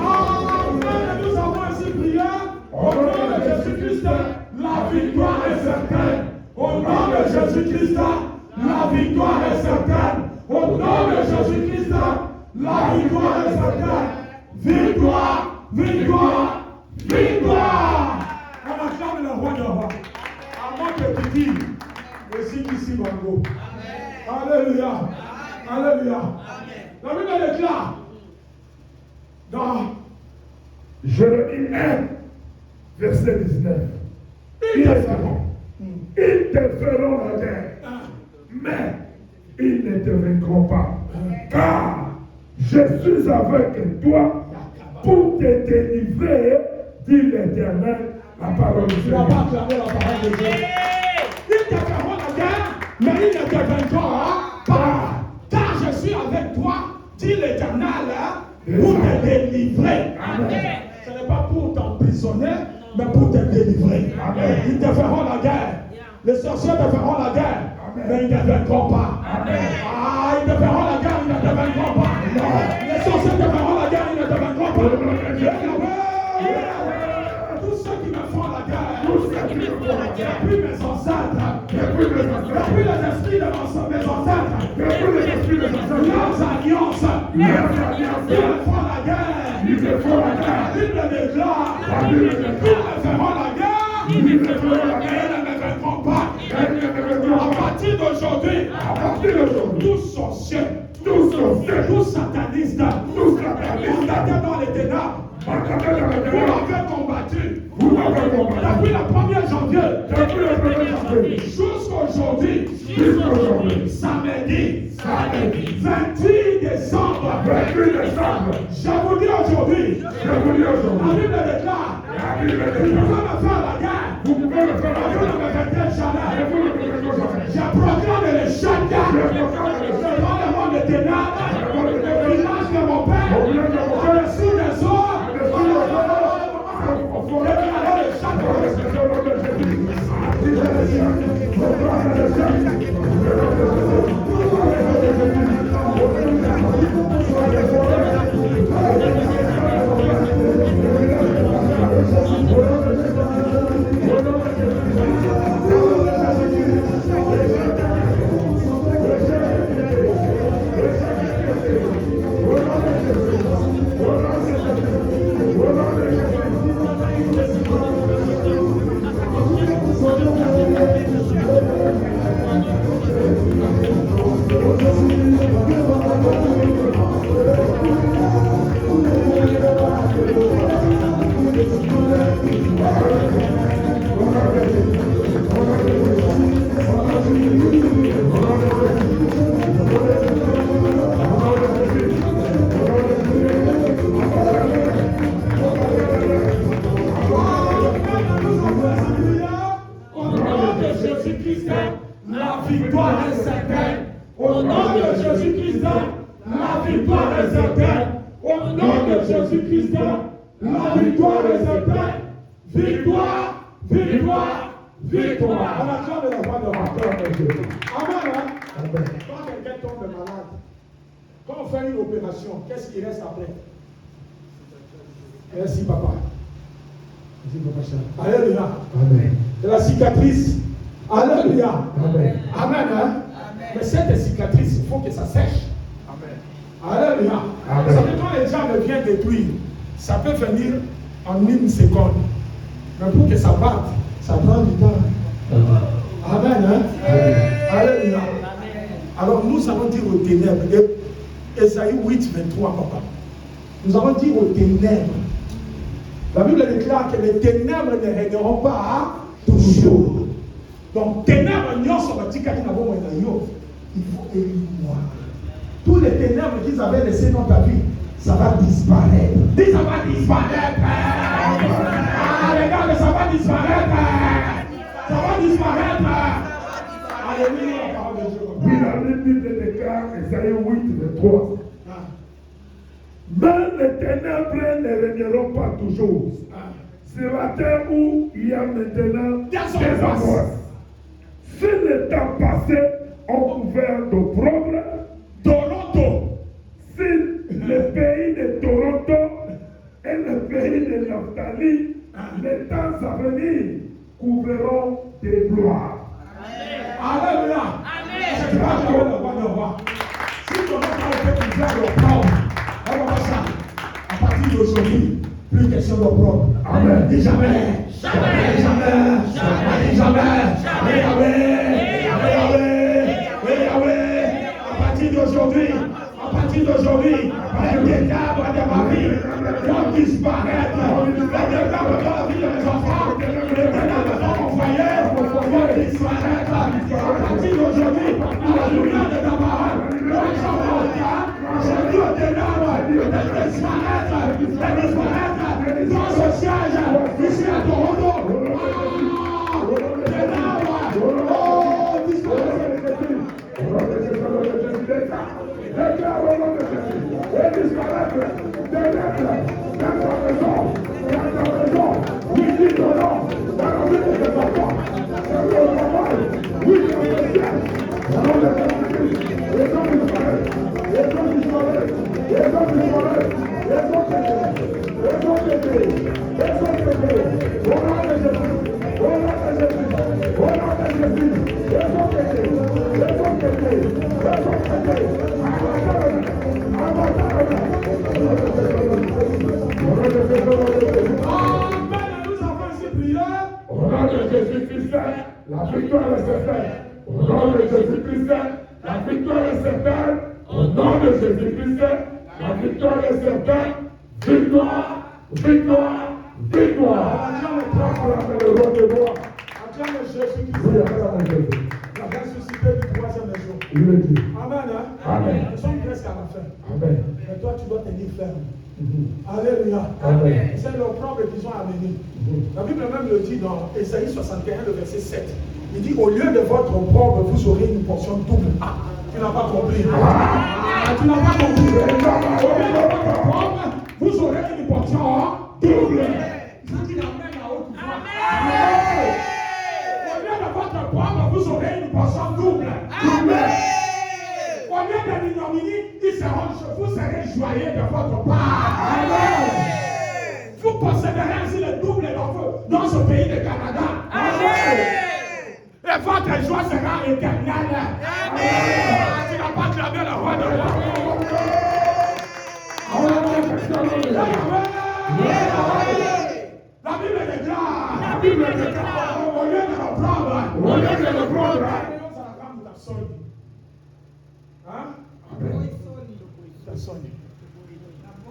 Speaker 2: Nous avons ainsi prié au nom de Jésus-Christ, la victoire est certaine. Au nom de Jésus-Christ, la victoire est certaine. Au nom de Jésus-Christ, la victoire est certaine. Victoire, victoire, victoire. On acclame le roi de roi. À moins que tu dises, aussi qu'ici, Bango. Alléluia. Alléluia. La Bible déclare dans
Speaker 1: Jérémie 1, verset 19. Ils te feront la guerre, mais ils ne te vaincront pas. Car je suis avec toi pour te délivrer, dit l'Éternel, la parole de
Speaker 2: tu
Speaker 1: Dieu.
Speaker 2: n'as pas acclamé la parole de Dieu. Ils te feront la guerre, mais ils ne te vaincront pas. Car je suis avec toi, dit l'Éternel, pour te délivrer.
Speaker 1: Amen.
Speaker 2: Ce n'est pas pour t'emprisonner, mais pour te délivrer.
Speaker 1: Amen.
Speaker 2: Ils te feront la guerre. Les sorciers te feront la guerre, mais ils ne te vaincront pas.
Speaker 1: Amen.
Speaker 2: Ah, ils te feront la guerre, ils ne te vaincront pas. Les sorciers te feront la guerre, ils ne te vaincront pas. Tous ceux qui me font la guerre, depuis mes ancêtres, depuis les esprits de mes ancêtres, leurs alliances, ils me font la guerre.
Speaker 1: Ils me font la guerre.
Speaker 2: La Bible déclare,
Speaker 1: La Bible
Speaker 2: ils
Speaker 1: déclare.
Speaker 2: me feront la guerre,
Speaker 1: Ils me feront la
Speaker 2: et
Speaker 1: guerre.
Speaker 2: ils ne me vaincront pas.
Speaker 1: Ils ne me vaincront
Speaker 2: À
Speaker 1: pas.
Speaker 2: partir d'aujourd'hui,
Speaker 1: À partir d'aujourd'hui,
Speaker 2: tous sorciers,
Speaker 1: tous sorciers,
Speaker 2: tous satanistes,
Speaker 1: tous satanistes,
Speaker 2: combattants dans les ténèbres,
Speaker 1: marqués dans la
Speaker 2: vous
Speaker 1: terre,
Speaker 2: m'avez combattu.
Speaker 1: vous m'avez combattu.
Speaker 2: Depuis le 1er janvier
Speaker 1: Depuis le premier janvier
Speaker 2: jusqu'aujourd'hui,
Speaker 1: jusqu'aujourd'hui,
Speaker 2: samedi,
Speaker 1: samedi,
Speaker 2: 28 décembre,
Speaker 1: 28 décembre,
Speaker 2: je vous dis aujourd'hui,
Speaker 1: je vous dis
Speaker 2: la
Speaker 1: aujourd'hui,
Speaker 2: Bible déclare,
Speaker 1: la Bible
Speaker 2: vous pouvez
Speaker 1: déclare,
Speaker 2: me faire la guerre,
Speaker 1: vous pouvez le faire
Speaker 2: mais
Speaker 1: la
Speaker 2: vous ne
Speaker 1: guerre,
Speaker 2: me vaincrez
Speaker 1: et
Speaker 2: jamais.
Speaker 1: vous ne me vaincrez jamais.
Speaker 2: Je proclame l'échec
Speaker 1: Je proclame l'échec.
Speaker 2: devant le monde des ténèbres, le village de mon père,
Speaker 1: Au village de mon père,
Speaker 2: au-dessus des eaux,
Speaker 1: au-dessus des eaux, au fond de
Speaker 2: déclarez l'échec.
Speaker 1: Au nom de Jésus. Vive l'échec. Proclame l'échec.
Speaker 2: Au nom de Jésus-Christ, la victoire est certaine. Au nom de Jésus-Christ, la victoire est certaine. Au nom de Jésus-Christ, la victoire est certaine. Victoire, victoire, victoire. On acclame la voix de vainqueur de Dieu. Amen. Hein?
Speaker 1: Amen.
Speaker 2: Quand quelqu'un tombe malade, quand on fait une opération, qu'est-ce qui reste après? Merci, papa. Merci, papa cher. Alléluia.
Speaker 1: Amen.
Speaker 2: De la cicatrice. Alléluia.
Speaker 1: Amen.
Speaker 2: Amen. Hein? Mais cette cicatrice, il faut que ça sèche. Alléluia.
Speaker 1: Amen.
Speaker 2: Vous savez, quand les gens viennent détruire, ça peut venir en une seconde. Mais pour que ça parte, ça prend du temps. Amen. Hein? Alléluia. Alors nous allons dire aux ténèbres, Ésaïe 8, 23, papa. Nous allons dire aux ténèbres. La Bible déclare que les ténèbres ne régneront pas toujours. Donc, ténèbres, il faut éliminer. Tous les ténèbres qu'ils avaient laissés dans ta vie, ça va disparaître. Dis, ça va disparaître. Ah, regarde, ça va disparaître. Ça va disparaître. Alléluia, la parole de Dieu.
Speaker 1: Oui, la Bible déclare, Ésaïe 8, 23. les ténèbres ne régneront pas toujours. Sur la terre où il y a maintenant des angoisses. Si les temps passés ont couvert d'opprobre,
Speaker 2: Toronto,
Speaker 1: si le pays de Toronto et le pays de Naphtali, les temps à venir couvriront des gloires.
Speaker 2: Alléluia. C'est pas que le roi de roi. Si ton nom a été couvert d'opprobre, on va voir ça. À partir d'aujourd'hui, plus question d'opprobre.
Speaker 1: Amen.
Speaker 2: Dis jamais. Jamais. Jamais. Jamais. À partir d'aujourd'hui, les décabres de ma vie vont disparaître. Les décabres de la vie de mes enfants, les décabres de mon foyer vont disparaître. À partir d'aujourd'hui, la lumière de ta parole, j'ai dit aux ténèbres de disparaître, dans ce siège, ici à Toronto.
Speaker 1: La victoire est certaine. Au nom de Jésus-Christ, la victoire est certaine. Au nom de Jésus-Christ, la victoire est certaine. Victoire, victoire, victoire. Acclame le roi de roi.
Speaker 2: Acclame Jésus-Christ.
Speaker 1: Oui, acclame Jésus.
Speaker 2: La ressuscité du troisième jour.
Speaker 1: Il le dit.
Speaker 2: Amen. Hein?
Speaker 1: Amen.
Speaker 2: Nous sommes presque à la fin.
Speaker 1: Amen.
Speaker 2: Mais toi, tu dois tenir ferme. Alléluia.
Speaker 1: Amen.
Speaker 2: C'est l'opprobre qu'ils ont amené. La Bible même le dit dans Ésaïe 61, le verset 7. Il dit, au lieu de votre opprobre, vous aurez une portion double. Ah, tu n'as pas compris. Ah, tu n'as pas compris. Au lieu de votre opprobre, vous aurez une portion double. Ça dit l'Amen à haute voix. Au lieu de votre opprobre, vous aurez une portion double. Au lieu de l'ignominie, vous serez joyeux de votre part. Amen. Vous posséderez ainsi le double dans ce pays de Canada. Amen. Et votre joie sera éternelle. Amen. Tu n'as pas clamé le roi de roi. La Bible déclare. Au lieu de le prendre.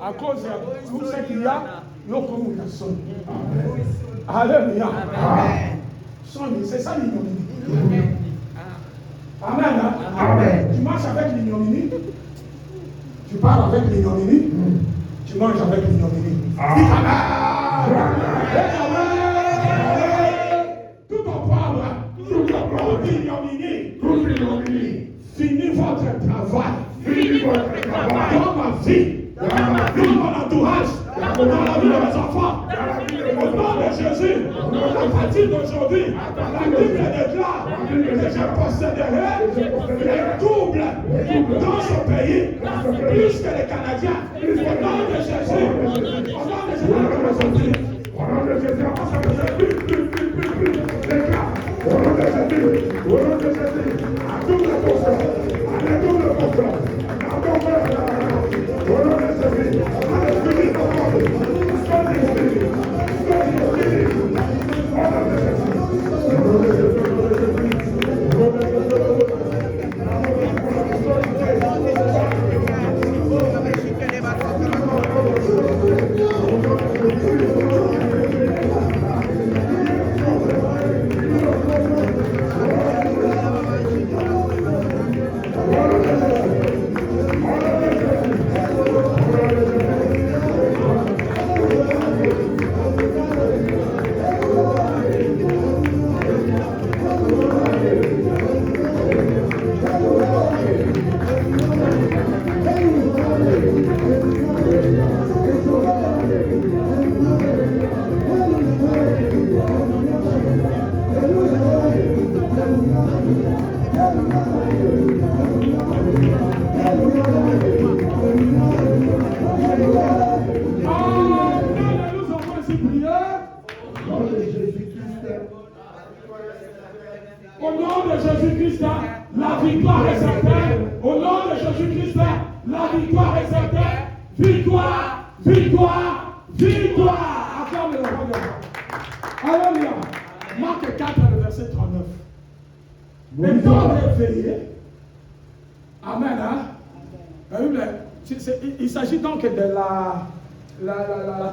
Speaker 2: À cause de tout ce qu'il y a, nous comme la sonne. Alléluia. Sonne, c'est ça l'ignominie. Amen. Amen. Tu marches avec l'ignominie, tu parles avec l'ignominie, tu manges avec l'ignominie. Amen. Tout opprobre, toute ignominie, finis votre travail. Dans ma vie, dans mon entourage, dans la vie de mes enfants, au nom de Jésus, à partir d'aujourd'hui, la Bible déclare que je posséderai le double dans ce pays, plus que les Canadiens. Au nom de Jésus, au nom de Jésus,
Speaker 1: Au nom de Jésus, au nom de Jésus, à double portion, à double portion, à double, au nom de Jésus, à l'esprit de
Speaker 2: Jésus, la victoire est certaine. Victoire, victoire, victoire. Acclame le roi de roi. Alléluia. Marc 4, le verset 39. Étant réveillé. Amen. Hein? Il s'agit donc de la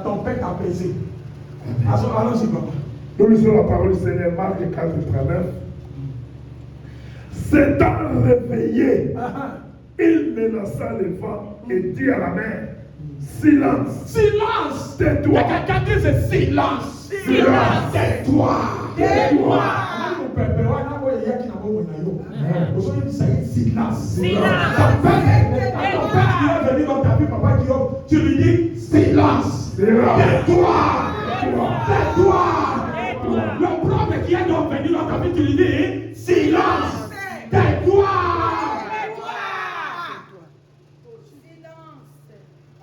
Speaker 2: tempête apaisée. Allons-y, papa.
Speaker 1: Nous lisons la parole du Seigneur, Marc 4, 39. S'étant réveillé, il menaça les vents et dit à la mer, silence.
Speaker 2: Silence.
Speaker 1: Tais-toi.
Speaker 2: Quelqu'un dit c'est silence.
Speaker 1: Silence.
Speaker 2: Tais-toi.
Speaker 1: Tais-toi.
Speaker 2: Silence. Tu lui dis silence. Tais-toi. Tais-toi. Le prophète qui est donc venu dans ta vie, tu lui dis silence. Tais-toi.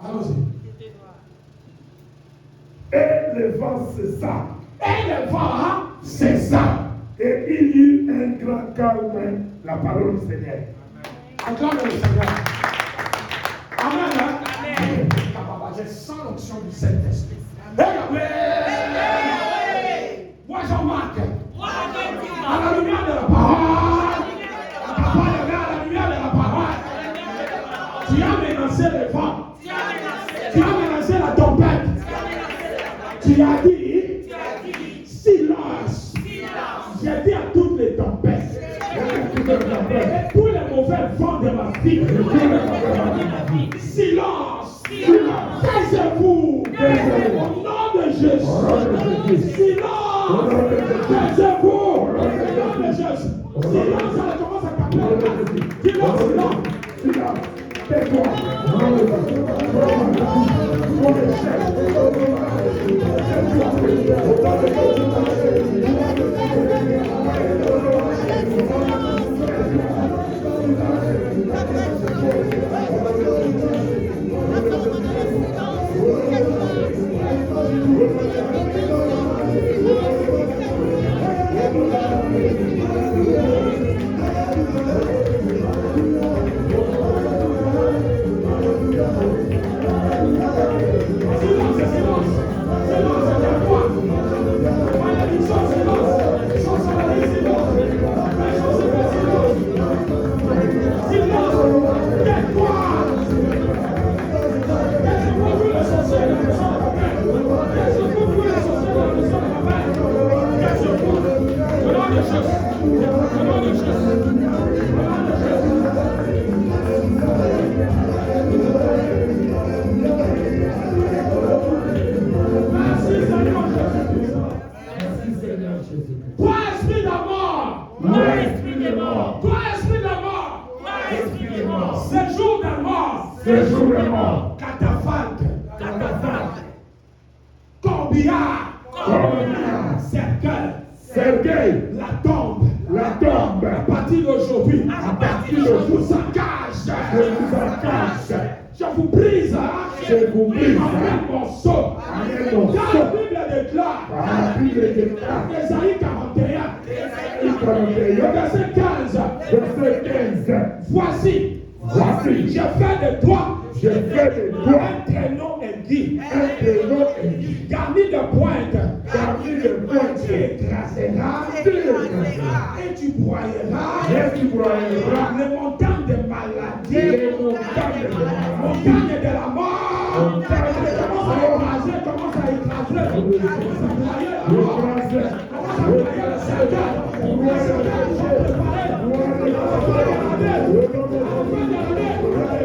Speaker 2: Allons-y.
Speaker 1: Et le vent cessa.
Speaker 2: Et le vent cessa.
Speaker 1: Et il y eut un grand calme, la parole du Seigneur.
Speaker 2: Acclame le Seigneur. Amen. Amen. Je sens l'onction du Saint-Esprit. Moi, Jean-Marc, à la lumière de la parole, à la lumière de la parole, tu as menacé les vents, tu as menacé la tempête, tu as dit silence. J'ai dit à toutes les tempêtes, et tous les mauvais vents de ma vie, silence. Taisez-vous au nom de Jésus. Silence. Taisez-vous au nom de Jésus. Silence, ça commence à capter. Silence, silence.
Speaker 1: Tais-toi.
Speaker 2: Voici, je fais de toi un traîneau aigu, garni de pointe, tu écraseras et tu broyeras les montagnes de maladie, les montagnes de la mort. Commence à écraser, commence à broyer la mort, commence à broyer le cerveau, les cerveaux sont préparés.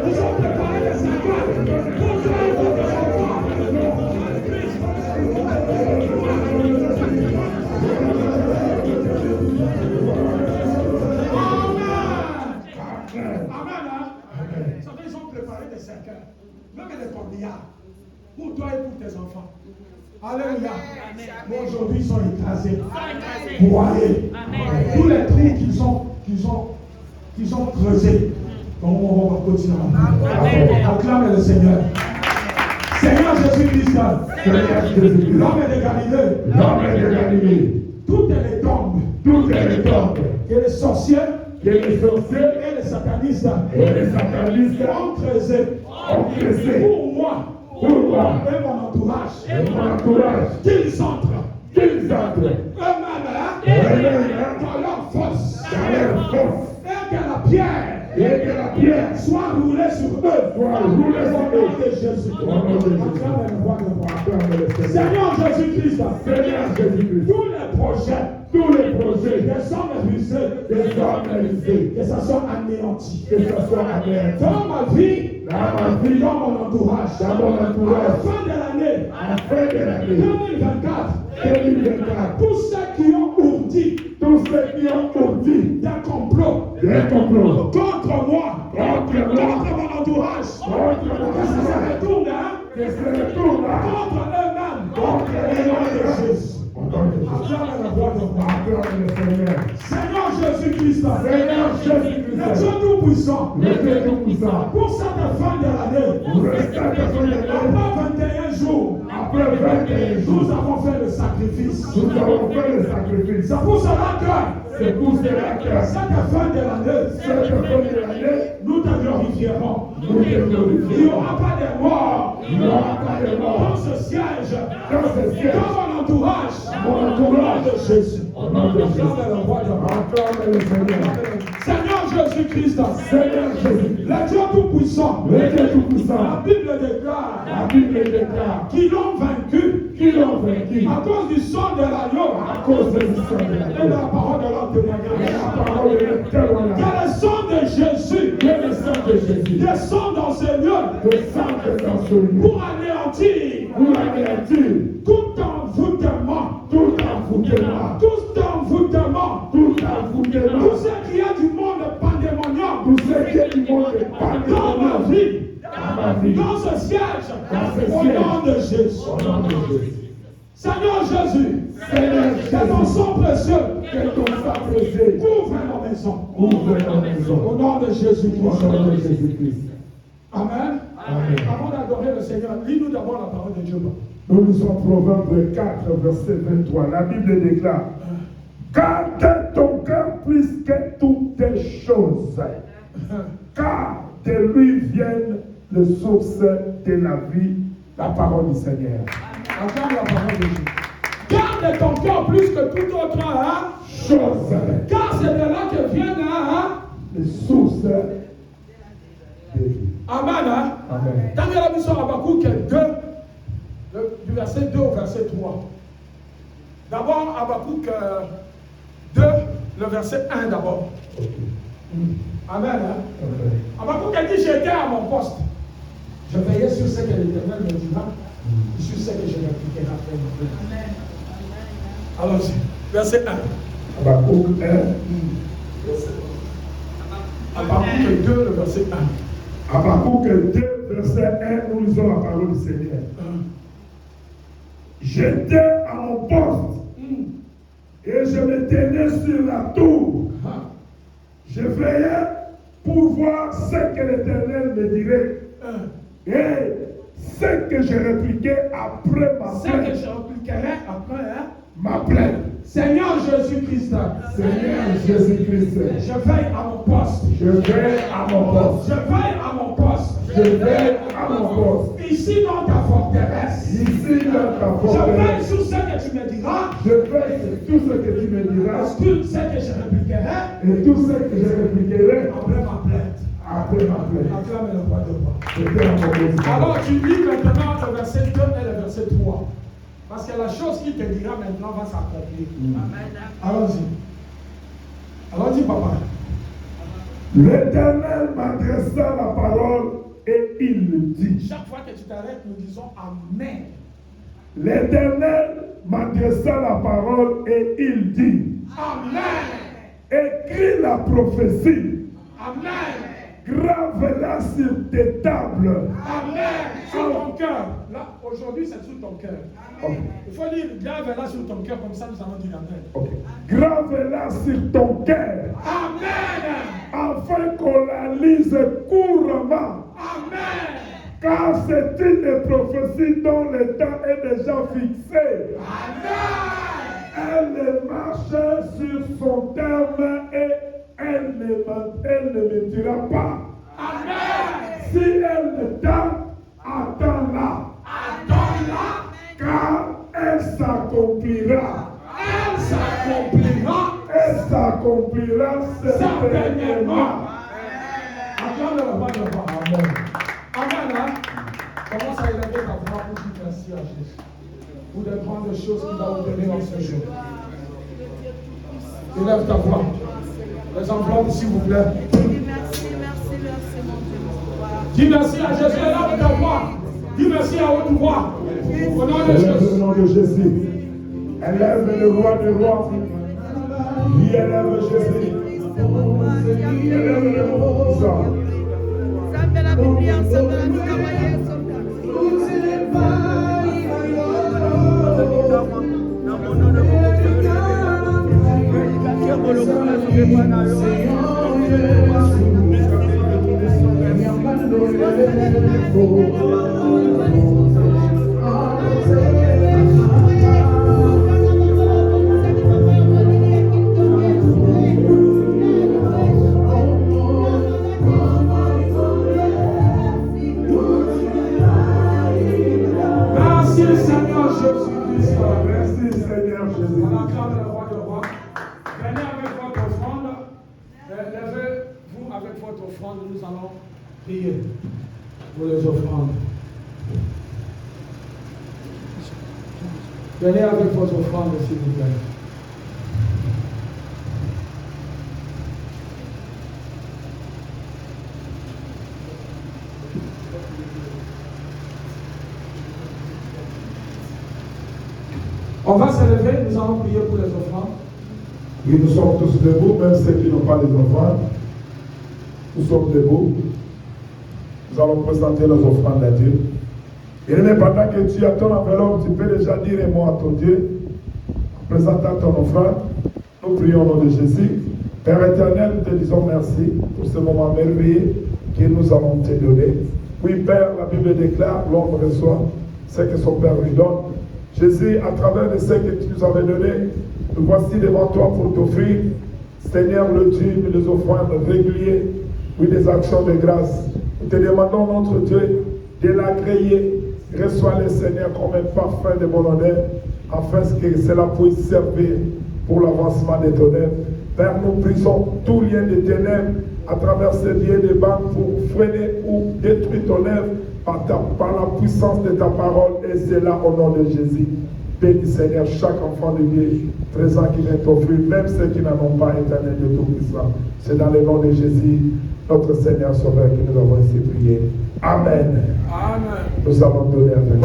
Speaker 2: Ils ont préparé les cerveaux pour tuer votre enfant. Amen. Ça fait, ils ont préparé des cercueils, même des corbillards, pour toi et pour tes enfants. Alléluia. Mais aujourd'hui, ils sont écrasés, broyés. Tous les trous qu'ils ont creusés. On va continuer. Acclame le Seigneur. Seigneur Jésus-Christ, l'homme de Galilée, toutes les tombes, et les sorciers, et les
Speaker 4: satanistes ont creusé pour moi et mon entourage qu'ils entrent eux-mêmes dans leur force et que la pierre soit roulée sur eux au nom de Jésus. Seigneur Jésus-Christ, tous les projets des hommes rusés, que ça soit anéanti, dans ma vie, dans mon entourage, à la fin de l'année 2024, tous ceux qui ont ourdi d'un complot contre moi, contre mon entourage, que ça se retourne contre eux-mêmes, contre le nom de Jésus. Seigneur Jésus-Christ, le Dieu Tout-Puissant, pour cette fin de l'année, après 21 jours, nous avons fait le sacrifice. C'est pour cela que cette fin de l'année, nous te glorifierons. Il n'y aura pas de mort dans ce siège, dans mon entourage, au nom de Jésus. Seigneur Jésus-Christ, le Dieu Tout-Puissant, la Bible déclare qu'ils l'ont vaincu à cause du sang de l'agneau et de la parole de leur témoignage. Que le sang de Jésus descende dans ce lieu pour anéantir tout envoûtement, tout ce qui a du monde pandémonium dans ma vie, dans ce siège, au nom de Jésus. Seigneur Jésus, que ton sang précieux couvre nos maisons, au nom de Jésus-Christ. Amen. Avant d'adorer le Seigneur, lis-nous d'abord la parole de Dieu.
Speaker 1: Nous lisons Proverbe 4, verset 23. La Bible déclare: garde ton cœur plus que toutes choses, car de lui viennent les sources de la vie. La parole du Seigneur.
Speaker 4: Acclame la parole de Dieu. Garde ton cœur plus que toute autre chose, car c'est de là que viennent
Speaker 1: les sources de vie.
Speaker 4: Amen. Dans la mission Habakkuk 2, du verset 2 au verset 3. D'abord, Habakkuk 2, le verset 1 d'abord. Amen. Habakkuk a dit: j'étais à mon poste. Je veillais sur ce que l'Éternel me dira, et sur ce que je répliquerai après moi. Allons-y. Verset 1.
Speaker 1: Habakkuk 1.
Speaker 4: Habakkuk 2, le verset 1.
Speaker 1: Habakkuk 2, verset 1, nous lisons la parole du Seigneur. J'étais à mon poste et je me tenais sur la tour. Je veillais pour voir ce que l'Éternel me dirait et ce que je répliquais après ma plainte.
Speaker 4: Ce que je répliquerai après
Speaker 1: ma plainte.
Speaker 4: Seigneur Jésus-Christ,
Speaker 1: je
Speaker 4: veille à mon poste.
Speaker 1: Je veille à mon poste.
Speaker 4: Je veille à mon poste.
Speaker 1: Je veille à mon poste.
Speaker 4: Ici dans ta forteresse.
Speaker 1: Ici dans ta forteresse.
Speaker 4: Je veille sur ce que tu me diras.
Speaker 1: Je veille sur tout ce que tu me diras.
Speaker 4: Tout ce que je répliquerai.
Speaker 1: Et tout ce que je répliquerai.
Speaker 4: Après ma plainte.
Speaker 1: Après ma plainte.
Speaker 4: Acclame le roi de roi. Alors tu lis maintenant le verset 2 et le verset 3. Parce que la chose qu'il te dira maintenant va s'accomplir. Allons-y. Allons-y, papa.
Speaker 1: L'Éternel m'adressa la parole et il dit.
Speaker 4: Chaque fois que tu t'arrêtes, nous disons Amen.
Speaker 1: L'Éternel m'adressa la parole et il dit.
Speaker 4: Amen.
Speaker 1: Écris la prophétie.
Speaker 4: Amen.
Speaker 1: Grave-la sur tes tables.
Speaker 4: Amen. Sur ton cœur. Là, aujourd'hui, c'est sur ton cœur.
Speaker 1: Okay.
Speaker 4: Il faut dire grave-la sur ton cœur, comme ça nous allons dire Amen.
Speaker 1: Okay. Grave-la sur ton cœur.
Speaker 4: Amen.
Speaker 1: Afin qu'on la lise couramment.
Speaker 4: Amen.
Speaker 1: Car c'est une prophétie dont le temps est déjà fixé.
Speaker 4: Amen.
Speaker 1: Elle marche sur son terme et elle ne mentira pas.
Speaker 2: Amen.
Speaker 1: Si elle t'aime, attends-la.
Speaker 2: Attends-la.
Speaker 1: Car elle s'accomplira.
Speaker 2: Elle s'accomplira.
Speaker 1: Elle s'accomplira certainement.
Speaker 4: Acclame la voix de la voix.
Speaker 1: Amen.
Speaker 4: Amen. Hein? Commence à élever ta voix pour dire merci à Jésus. Pour des grandes choses qu'il va vous donner dans ce jour. Élève ta voix. Les enfants, s'il vous plaît.
Speaker 3: Merci, mon Dieu.
Speaker 4: Dis merci à Jésus. Élève ta voix. Dis merci à haute voix. Au nom de
Speaker 1: Élève le
Speaker 4: Jésus.
Speaker 1: nom de Jésus. Élève le roi des rois. Il élève Jésus. Élève le nom de ça.
Speaker 4: Merci Seigneur Jésus-Christ.
Speaker 1: Merci Seigneur Jésus.
Speaker 4: On acclame le roi de roi. Venez avec votre offrande. Levez-vous avec votre offrande. Nous allons prier pour les offrandes. Venez avec votre offrande, s'il vous plaît. On va se lever, nous allons prier pour les offrandes.
Speaker 1: Oui, nous sommes tous debout, même ceux qui n'ont pas les offrandes. Nous sommes debout. Nous allons présenter nos offrandes à Dieu. Et même pendant que tu as ton enveloppe, tu peux déjà dire un mot à ton Dieu. En présentant ton offrande, nous prions au nom de Jésus. Père éternel, nous te disons merci pour ce moment merveilleux que nous allons te donner. Oui, Père, la Bible déclare, l'homme reçoit ce que son Père lui donne. Jésus, à travers de ce que tu nous avais donné, nous voici devant toi pour t'offrir, Seigneur, le Dieu, les offrandes régulières, oui, des actions de grâce. Nous te demandons, notre Dieu, de l'agréer. Reçois-le, Seigneur, comme un parfum de mon honneur, afin que cela puisse servir pour l'avancement de ton œuvre. Père, nous brisons tout lien de ténèbres à travers ces liens de banque pour freiner ou détruire ton œuvre par la puissance de ta parole, et c'est là au nom de Jésus. Bénis Seigneur chaque enfant de Dieu présent qui vient t'offrir, même ceux qui n'en ont pas, éternel de Tout-Puissant. C'est dans le nom de Jésus, notre Seigneur Sauveur, que nous avons ainsi prié. Amen.
Speaker 4: Amen.
Speaker 1: Nous allons donner avec